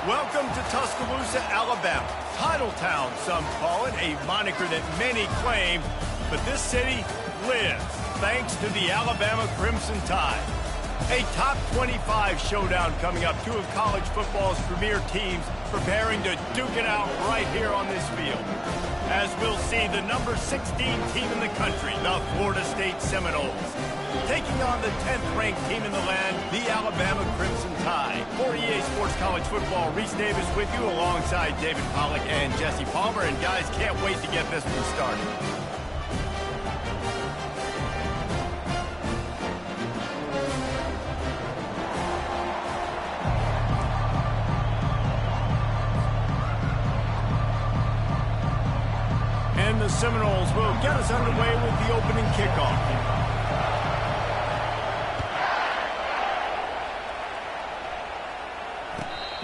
[SPEAKER 1] Welcome to Tuscaloosa, Alabama. Title Town, some call it, a moniker that many claim, but this city lives thanks to the Alabama Crimson Tide. A top 25 showdown coming up. Two of college football's premier teams preparing to duke it out right here on this field. As we'll see, the number 16 team in the country, the Florida State Seminoles, taking on the 10th-ranked team in the land, the Alabama Crimson Tide. For EA Sports College Football, Reese Davis with you alongside David Pollack and Jesse Palmer. And guys, can't wait to get this one started. And the Seminoles will get us underway with the opening kickoff.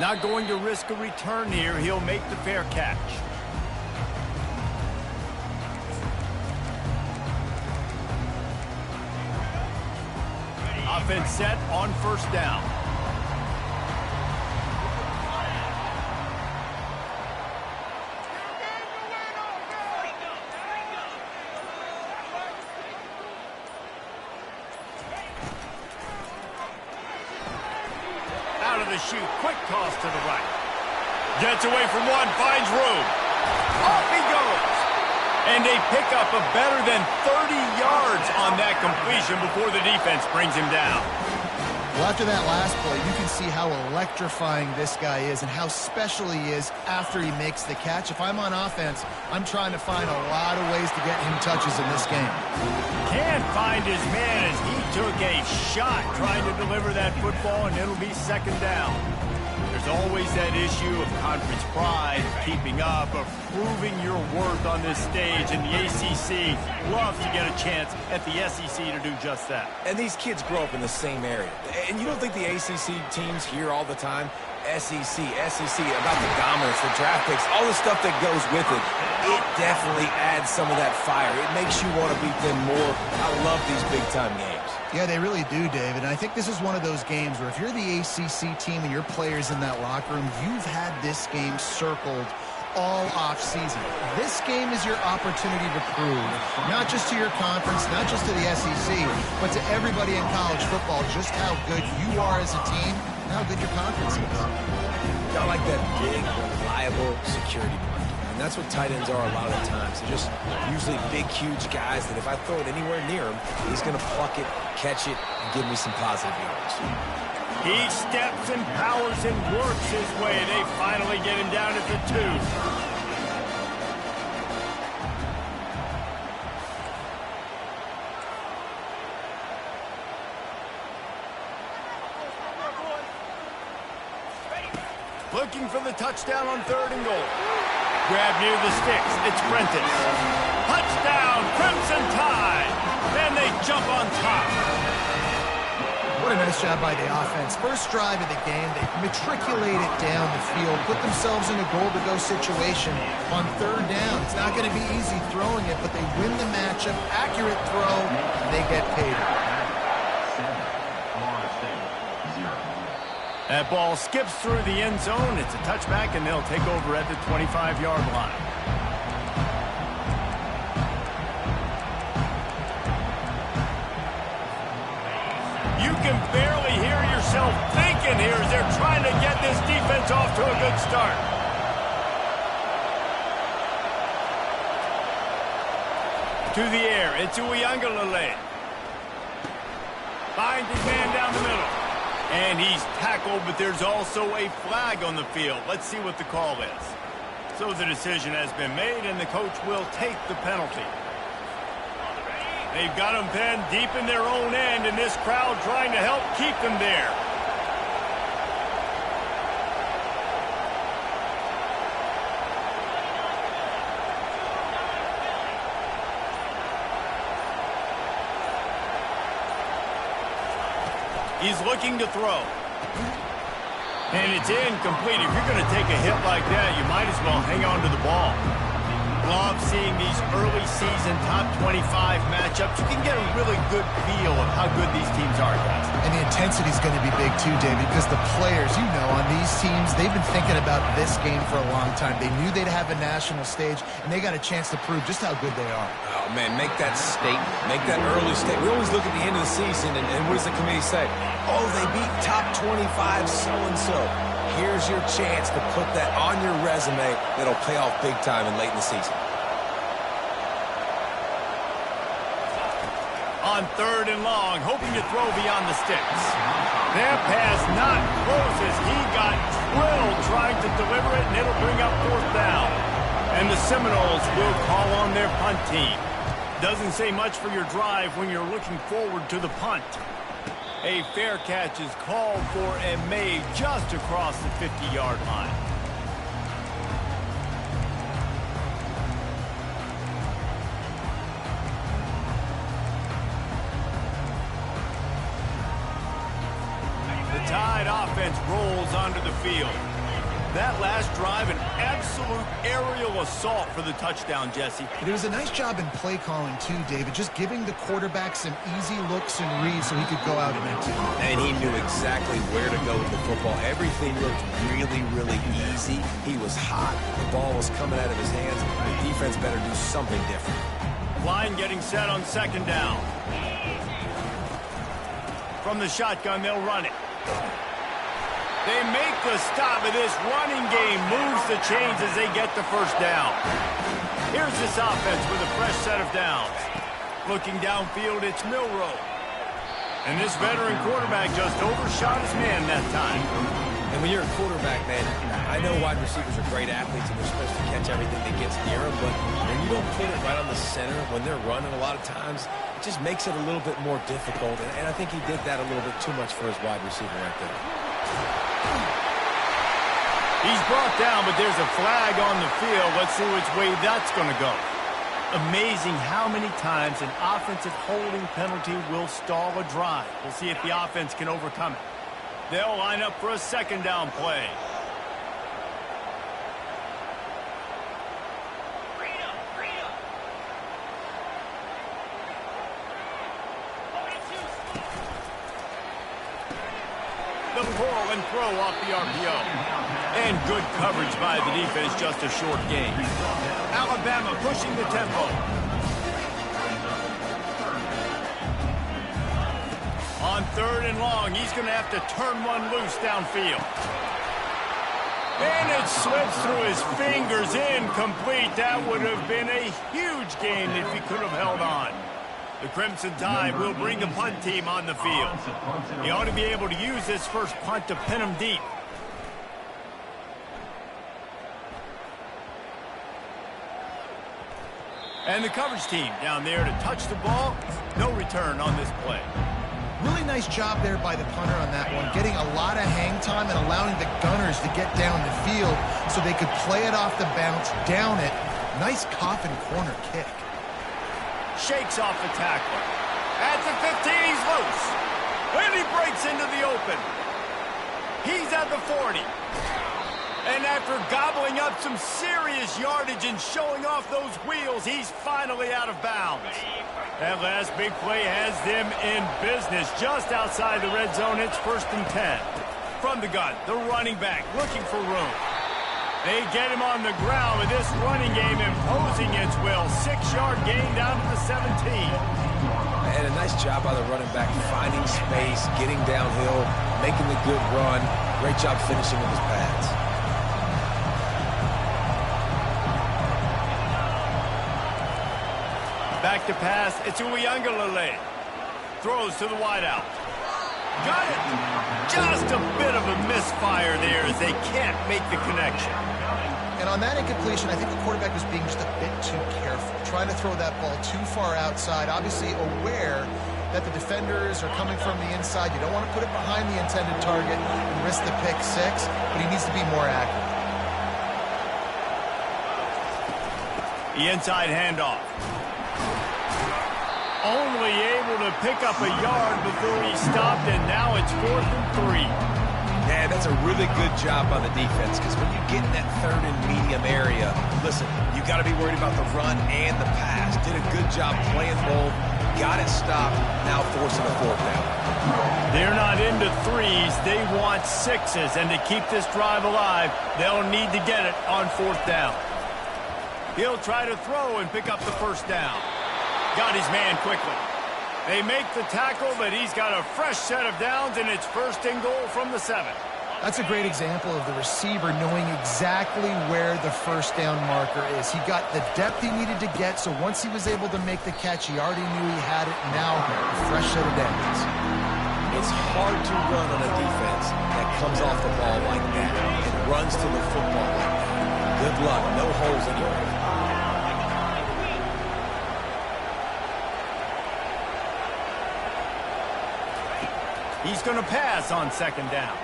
[SPEAKER 1] Not going to risk a return here. He'll make the fair catch. Offense set on first down. Shoot, quick toss to the right. Gets away from one, finds room. Off he goes. And a pickup of better than 30 yards on that completion before the defense brings him down.
[SPEAKER 5] Well, after that last play, you can see how electrifying this guy is and how special he is after he makes the catch. If I'm on offense, I'm trying to find a lot of ways to get him touches in this game.
[SPEAKER 1] Can't find his man as he took a shot trying to deliver that football, and it'll be second down. There's always that issue of conference pride, keeping up, of proving your worth on this stage, and the ACC loves to get a chance at the SEC to do just that.
[SPEAKER 2] And these kids grow up in the same area. And you don't think the ACC teams hear all the time, SEC, about the dominance, the draft picks, all the stuff that goes with it. It definitely adds some of that fire. It makes you want to beat them more. I love these big-time games.
[SPEAKER 5] Yeah, they really do, David. And I think this is one of those games where if you're the ACC team and your players in that locker room, you've had this game circled all off-season. This game is your opportunity to prove, not just to your conference, not just to the SEC, but to everybody in college football, just how good you are as a team and how good your conference is.
[SPEAKER 2] I like that big, reliable security blanket. And that's what tight ends are a lot of the times. They're just usually big, huge guys that if I throw it anywhere near him, he's going to pluck it, catch it, and give me some positive yards.
[SPEAKER 1] He steps and powers and works his way. They finally get him down at the 2. Looking for the touchdown on 3rd and goal. Grab near the sticks. It's Prentice. Touchdown, Crimson Tide. And they jump on top.
[SPEAKER 5] What a nice job by the offense. First drive of the game, they matriculate it down the field, put themselves in a goal-to-go situation on 3rd down. It's not going to be easy throwing it, but they win the matchup. Accurate throw, and they get paid.
[SPEAKER 1] That ball skips through the end zone. It's a touchback, and they'll take over at the 25-yard line. You can barely hear yourself thinking here as they're trying to get this defense off to a good start. To the air, it's Uiagalelei. Finds his man down the middle. And he's tackled, but there's also a flag on the field. Let's see what the call is. So the decision has been made, and the coach will take the penalty. They've got them pinned deep in their own end, and this crowd trying to help keep them there. He's looking to throw. And it's incomplete. If you're going to take a hit like that, you might as well hang on to the ball. Love seeing these early season top 25 matchups. You can get a really good feel of how good these teams are, guys.
[SPEAKER 3] And the intensity is going to be big too, David, because the players, you know, on these teams, they've been thinking about this game for a long time. They knew they'd have a national stage, and they got a chance to prove just how good they are.
[SPEAKER 2] Oh, man, make that statement. Make that early statement. We always look at the end of the season, and what does the committee say? Oh, they beat top 25 so-and-so. Here's your chance to put that on your resume that'll pay off big time and late in the season.
[SPEAKER 1] On 3rd and long, hoping to throw beyond the sticks. That pass not close as he got drilled trying to deliver it, and it'll bring up 4th down. And the Seminoles will call on their punt team. Doesn't say much for your drive when you're looking forward to the punt. A fair catch is called for and made just across the 50-yard line. The Tide offense rolls onto the field. That last drive, an absolute aerial assault for the touchdown, Jesse.
[SPEAKER 3] It was a nice job in play calling, too, David, just giving the quarterback some easy looks and reads so he could go out and execute.
[SPEAKER 2] And he knew exactly where to go with the football. Everything looked really, really easy. He was hot. The ball was coming out of his hands. The defense better do something different.
[SPEAKER 1] Line getting set on 2nd down. From the shotgun, they'll run it. They make the stop, and this running game moves the chains as they get the 1st down. Here's this offense with a fresh set of downs. Looking downfield, it's Milroe. And this veteran quarterback just overshot his man that time.
[SPEAKER 2] And when you're a quarterback, man, I know wide receivers are great athletes and they're supposed to catch everything that gets near them, but when you don't put it right on the center, when they're running a lot of times, it just makes it a little bit more difficult. And I think he did that a little bit too much for his wide receiver right there.
[SPEAKER 1] He's brought down, but there's a flag on the field. Let's see which way that's going to go. Amazing how many times an offensive holding penalty will stall a drive. We'll see if the offense can overcome it. They'll line up for a 2nd down play. The pull and throw off the RPO. And good coverage by the defense, just a short gain. Alabama pushing the tempo. On 3rd and long, he's going to have to turn one loose downfield. And it slips through his fingers, incomplete. That would have been a huge gain if he could have held on. The Crimson Tide will bring the punt team on the field. He ought to be able to use this first punt to pin him deep. And the coverage team down there to touch the ball. No return on this play.
[SPEAKER 3] Really nice job there by the punter on that one, getting a lot of hang time and allowing the Gunners to get down the field so they could play it off the bounce, down it. Nice coffin corner kick.
[SPEAKER 1] Shakes off the tackler. At the 15, he's loose. And he breaks into the open. He's at the 40. And after gobbling up some serious yardage and showing off those wheels, he's finally out of bounds. That last big play has them in business just outside the red zone. It's 1st and 10. From the gun, the running back looking for room. They get him on the ground with this running game imposing its will. 6-yard gain down to the 17.
[SPEAKER 2] And a nice job by the running back, finding space, getting downhill, making the good run. Great job finishing with his pads.
[SPEAKER 1] Back to pass, it's Uiagalelei. Throws to the wideout. Got it! Just a bit of a misfire there as they can't make the connection.
[SPEAKER 3] And on that incompletion, I think the quarterback was being just a bit too careful, trying to throw that ball too far outside, obviously aware that the defenders are coming from the inside. You don't want to put it behind the intended target and risk the pick 6, but he needs to be more accurate.
[SPEAKER 1] The inside handoff. Only able to pick up a yard before he stopped, and now it's 4th and 3.
[SPEAKER 2] Yeah, that's a really good job by the defense, because when you get in that third and medium area, listen, you got to be worried about the run and the pass. Did a good job playing both, got it stopped, now forcing a fourth down.
[SPEAKER 1] They're not into threes. They want sixes, and to keep this drive alive, they'll need to get it on fourth down. He'll try to throw and pick up the first down. Got his man quickly. They make the tackle, but he's got a fresh set of downs, and it's first and goal from the 7.
[SPEAKER 5] That's a great example of the receiver knowing exactly where the first down marker is. He got the depth he needed to get, so once he was able to make the catch, he already knew he had it. Now, a fresh set of downs.
[SPEAKER 2] It's hard to run on a defense that comes off the ball like that and runs to the football like that. Good luck. No holes anywhere.
[SPEAKER 1] He's going to pass on second down.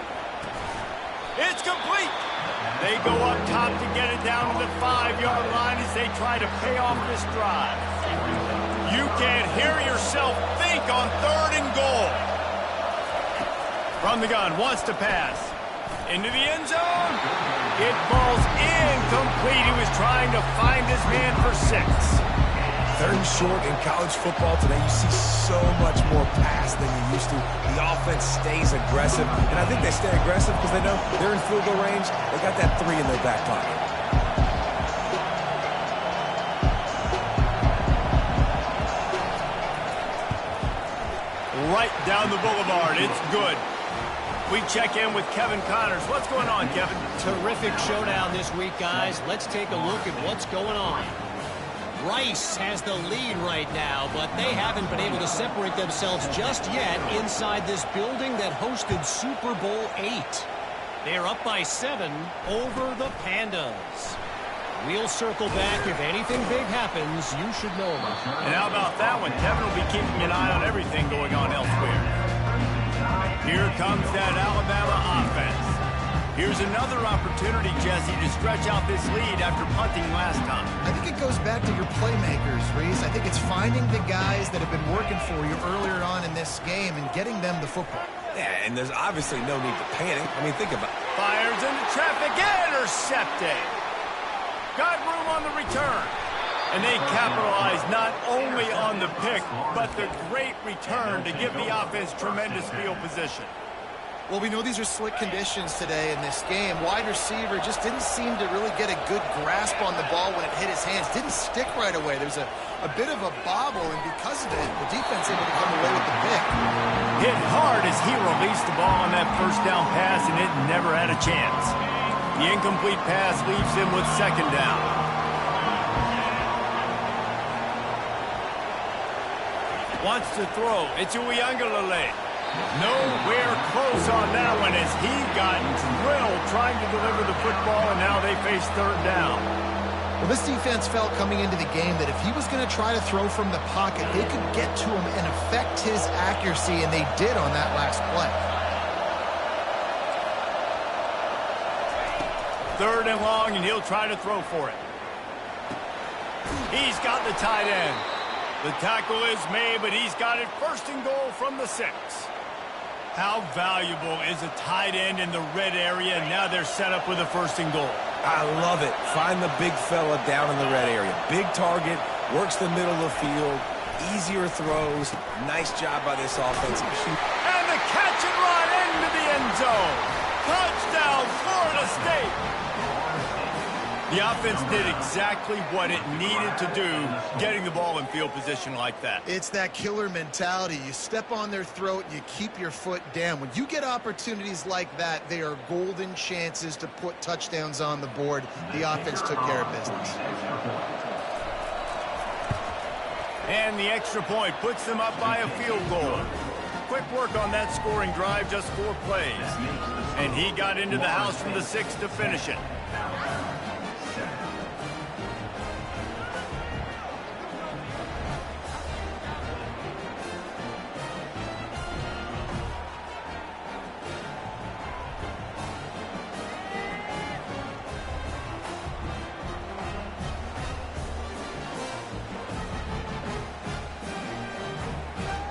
[SPEAKER 1] It's complete. They go up top to get it down to the 5-yard line as they try to pay off this drive. You can't hear yourself think on third and goal. From the gun, wants to pass. Into the end zone. It falls incomplete. He was trying to find his man for 6.
[SPEAKER 2] Third and short in college football today, you see so much more pass than you used to. The offense stays aggressive, and I think they stay aggressive because they know they're in field goal range. They got that 3 in their back pocket.
[SPEAKER 1] Right down the boulevard. It's good. We check in with Kevin Connors. What's going on, Kevin?
[SPEAKER 6] Terrific showdown this week, guys. Let's take a look at what's going on. Rice has the lead right now, but they haven't been able to separate themselves just yet inside this building that hosted Super Bowl 8. They're up by 7 over the Pandas. We'll circle back. If anything big happens, you should know about it.
[SPEAKER 1] And how about that one? Kevin will be keeping an eye on everything going on elsewhere. Here comes that Alabama offense. Here's another opportunity, Jesse, to stretch out this lead after punting last time.
[SPEAKER 5] I think it goes back to your playmakers, Reese. I think it's finding the guys that have been working for you earlier on in this game and getting them the football.
[SPEAKER 2] Yeah, and there's obviously no need to panic. I mean, think about it.
[SPEAKER 1] Fires into traffic, intercepted. Got room on the return. And they capitalize not only on the pick, but the great return to give the offense tremendous field position.
[SPEAKER 5] Well, we know these are slick conditions today in this game. Wide receiver just didn't seem to really get a good grasp on the ball when it hit his hands. Didn't stick right away. There was a bit of a bobble, and because of it, the defense able to come away with the pick.
[SPEAKER 1] Hit hard as he released the ball on that first down pass, and it never had a chance. The incomplete pass leaves him with second down. Wants to throw. It's Uiagalelei. Nowhere close on that one as he got drilled trying to deliver the football, and now they face third down.
[SPEAKER 5] Well, this defense felt coming into the game that if he was going to try to throw from the pocket, they could get to him and affect his accuracy, and they did on that last play.
[SPEAKER 1] Third and long, and he'll try to throw for it. He's got the tight end. The tackle is made, but he's got it first and goal from the 6. How valuable is a tight end in the red area? Now they're set up with a first and goal.
[SPEAKER 2] I love it. Find the big fella down in the red area. Big target, works the middle of the field, easier throws. Nice job by this offensive shoot.
[SPEAKER 1] And the catch and run into the end zone. Touchdown, Florida State. The offense did exactly what it needed to do, getting the ball in field position like that.
[SPEAKER 5] It's that killer mentality. You step on their throat, you keep your foot down. When you get opportunities like that, they are golden chances to put touchdowns on the board. The offense took care of business.
[SPEAKER 1] And the extra point puts them up by a field goal. Quick work on that scoring drive, just 4 plays. And he got into the house from the 6 to finish it.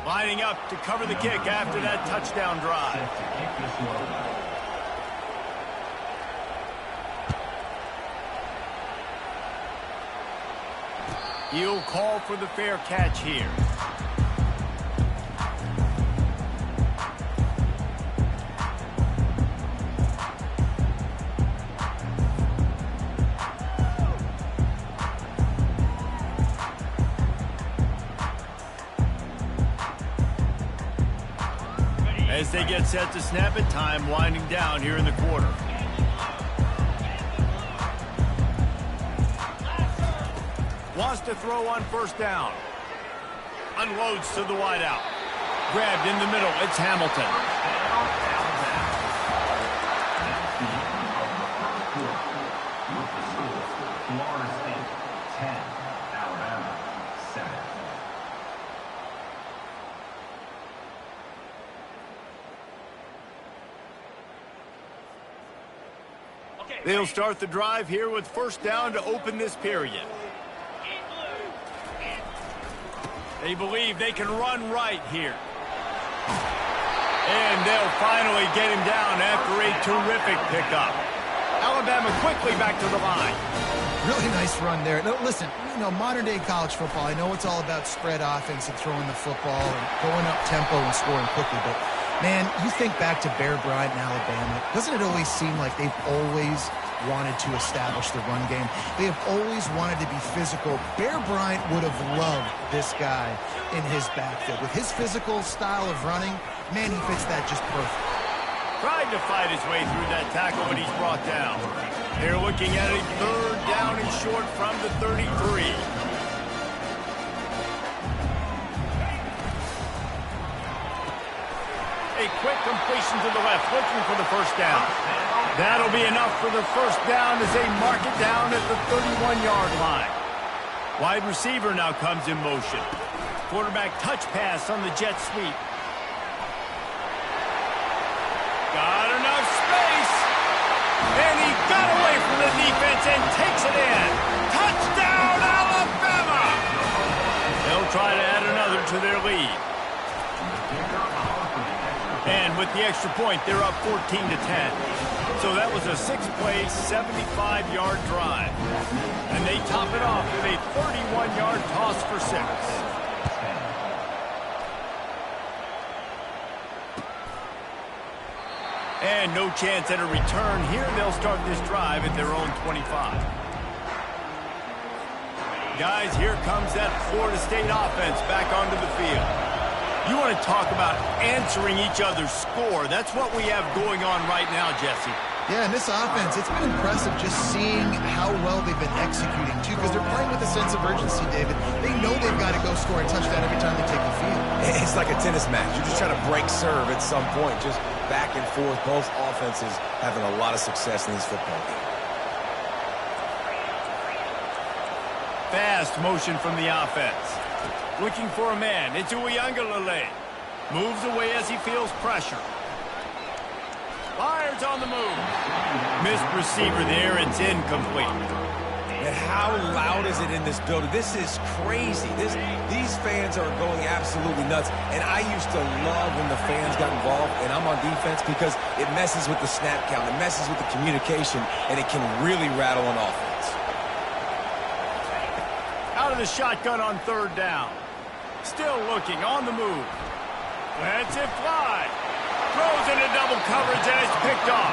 [SPEAKER 1] Lining up to cover the kick after that touchdown drive. He'll call for the fair catch here. As they get set to snap it, time winding down here in the quarter. Wants to throw on first down. Unloads to the wideout. Grabbed in the middle. It's Hamilton.
[SPEAKER 4] Florida State 10, Alabama 7.
[SPEAKER 1] They'll start the drive here with first down to open this period. They believe they can run right here. And they'll finally get him down after a terrific pickup. Alabama quickly back to the line.
[SPEAKER 3] Really nice run there. No, listen, modern-day college football, I know it's all about spread offense and throwing the football and going up tempo and scoring quickly, but, man, you think back to Bear Bryant in Alabama. Doesn't it always seem like they've always wanted to establish the run game? They have always wanted to be physical. Bear Bryant would have loved this guy in his backfield. With his physical style of running, man, he fits that just perfect.
[SPEAKER 1] Tried to fight his way through that tackle, but he's brought down. They're looking at a third down and short from the 33. A quick completion to the left, looking for the first down. That'll be enough for the first down as they mark it down at the 31-yard line. Wide receiver now comes in motion. Quarterback touch pass on the jet sweep. Got enough space. And he got away from the defense and takes it in. Touchdown, Alabama! They'll try to add another to their lead. And with the extra point, they're up 14-10. So that was a 6-play, 75-yard drive. And they top it off with a 31-yard toss for 6. And no chance at a return here. They'll start this drive at their own 25. Guys, here comes that Florida State offense back onto the field. You want to talk about answering each other's score. That's what we have going on right now, Jesse.
[SPEAKER 3] Yeah, and this offense, it's been impressive just seeing how well they've been executing, too, because they're playing with a sense of urgency, David. They know they've got to go score a touchdown every time they take the field.
[SPEAKER 2] It's like a tennis match. You're just trying to break serve at some point, just back and forth. Both offenses having a lot of success in these football games.
[SPEAKER 1] Fast motion from the offense. Looking for a man. It's Uiagalelei. Moves away as he feels pressure. Fires on the move. Missed receiver there. It's incomplete.
[SPEAKER 2] And how loud is it in this building? This is crazy. These fans are going absolutely nuts. And I used to love when the fans got involved, and I'm on defense, because it messes with the snap count. It messes with the communication, and it can really rattle an offense.
[SPEAKER 1] Out of the shotgun on third down. Still looking, on the move. Lets it fly. Throws into double coverage, and it's picked off.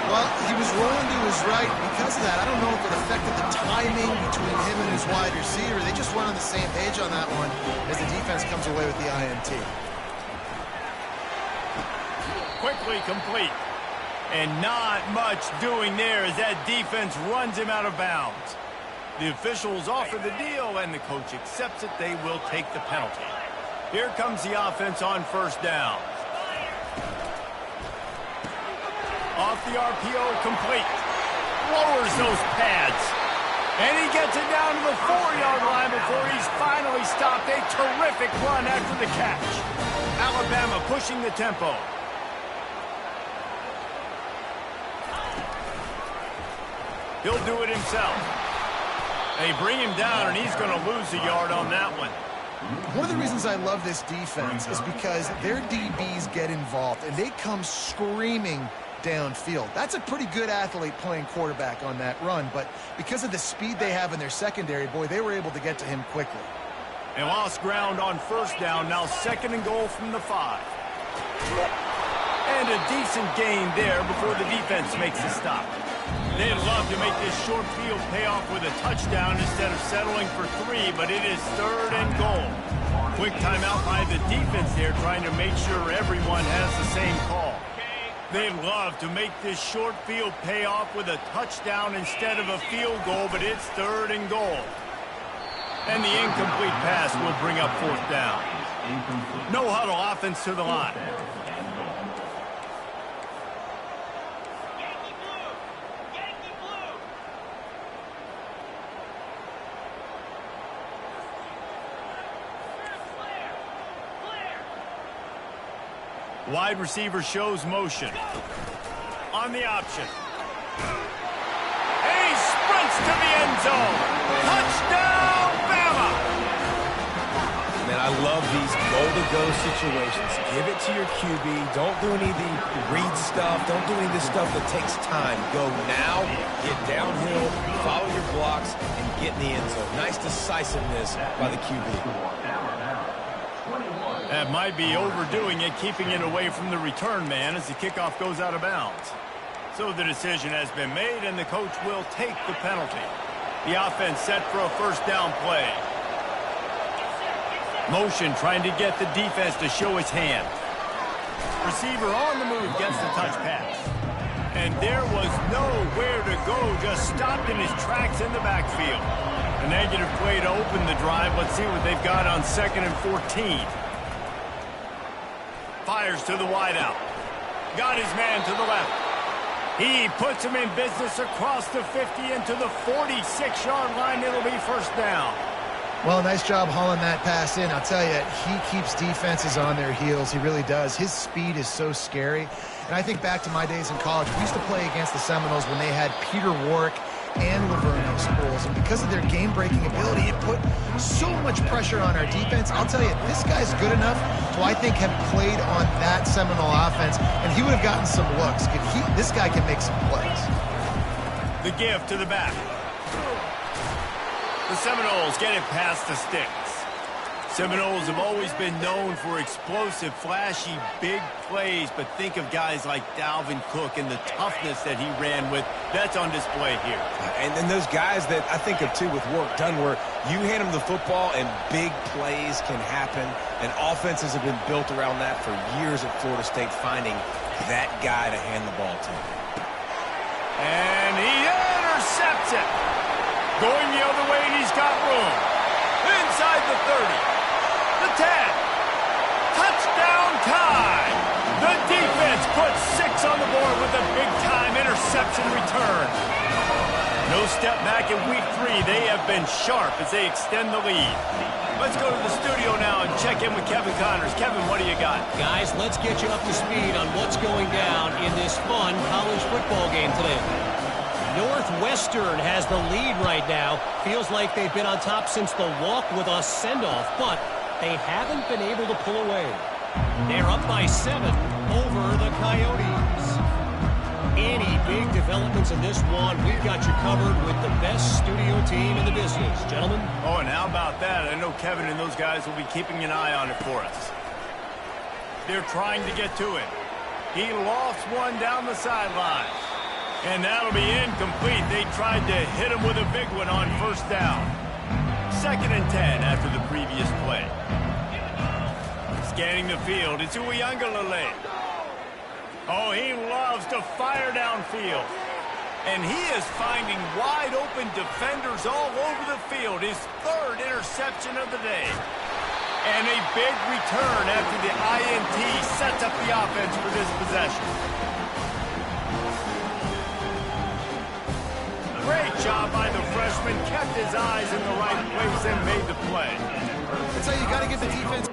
[SPEAKER 3] Well, he was rolling to his right. Because of that, I don't know if it affected the timing between him and his wide receiver. They just weren't on the same page on that one as the defense comes away with the INT.
[SPEAKER 1] Quickly complete. And not much doing there as that defense runs him out of bounds. The officials offer the deal, and the coach accepts it. They will take the penalty. Here comes the offense on first down. Off the RPO, complete. Lowers those pads. And he gets it down to the 4-yard line before he's finally stopped. A terrific run after the catch. Alabama pushing the tempo. He'll do it himself. They bring him down, and he's going to lose a yard on that one.
[SPEAKER 3] One of the reasons I love this defense is because their DBs get involved, and they come screaming
[SPEAKER 5] downfield. That's a pretty good athlete playing quarterback on that run, but because of the speed they have in their secondary, boy, they were able to get to him quickly.
[SPEAKER 1] They lost ground on first down, now 2nd and goal from the 5. And a decent gain there before the defense makes a stop. They'd love to make this short field pay off with a touchdown instead of settling for 3, but it is 3rd and goal. Quick timeout by the defense there, trying to make sure everyone has the same call. They'd love to make this short field pay off with a touchdown instead of a field goal, but it's 3rd and goal. And the incomplete pass will bring up 4th down. No huddle offense to the line. Wide receiver shows motion. On the option. And he sprints to the end zone. Touchdown, Bama!
[SPEAKER 2] Man, I love these goal-to-go situations. Give it to your QB. Don't do any of the read stuff. Don't do any of this stuff that takes time. Go now, get downhill, follow your blocks, and get in the end zone. Nice decisiveness by the QB.
[SPEAKER 1] That might be overdoing it, keeping it away from the return man as the kickoff goes out of bounds. So the decision has been made, and the coach will take the penalty. The offense set for a 1st down play. Motion trying to get the defense to show his hand. Receiver on the move gets the touch pass. And there was nowhere to go, just stopped in his tracks in the backfield. A negative play to open the drive. Let's see what they've got on 2nd and 14. Fires to the wideout. Got his man to the left. He puts him in business across the 50 into the 46-yard line. It'll be 1st down.
[SPEAKER 3] Well, nice job hauling that pass in. I'll tell you, he keeps defenses on their heels. He really does. His speed is so scary. And I think back to my days in college. We used to play against the Seminoles when they had Peter Warrick and Laverno Sproles, and because of their game-breaking ability, it put so much pressure on our defense. I'll tell you, this guy's good enough to, I think, have played on that Seminole offense, and he would have gotten some looks. This guy can make some plays.
[SPEAKER 1] The give to the back. The Seminoles get it past the sticks. Seminoles have always been known for explosive, flashy, big plays, but think of guys like Dalvin Cook and the toughness that he ran with. That's on display here.
[SPEAKER 2] And then those guys that I think of, too, with Warrick Dunn, where you hand them the football and big plays can happen, and offenses have been built around that for years at Florida State, finding that guy to hand the ball to.
[SPEAKER 1] And he intercepts it. Going the other way, and he's got room. Inside the 30. The 10. Touchdown time. The defense puts 6 on the board with a big-time interception return. No step back in week 3. They have been sharp as they extend the lead. Let's go to the studio now and check in with Kevin Connors. Kevin, what do you got?
[SPEAKER 6] Guys, let's get you up to speed on what's going down in this fun college football game today. Northwestern has the lead right now. Feels like they've been on top since the walk with us send-off, but they haven't been able to pull away. They're up by 7 over the Coyotes. Any big developments in this one, we've got you covered with the best studio team in the business. Gentlemen?
[SPEAKER 1] Oh, and how about that? I know Kevin and those guys will be keeping an eye on it for us. They're trying to get to it. He lost one down the sideline. And that'll be incomplete. They tried to hit him with a big one on 1st down. 2nd and 10 after the previous play. Scanning the field, it's Uiagalelei. Oh, he loves to fire downfield. And he is finding wide open defenders all over the field. His 3rd interception of the day. And a big return after the INT sets up the offense for this possession. Great job by the freshman. Kept his eyes in the right place and made the play.
[SPEAKER 5] That's how you got to give the defense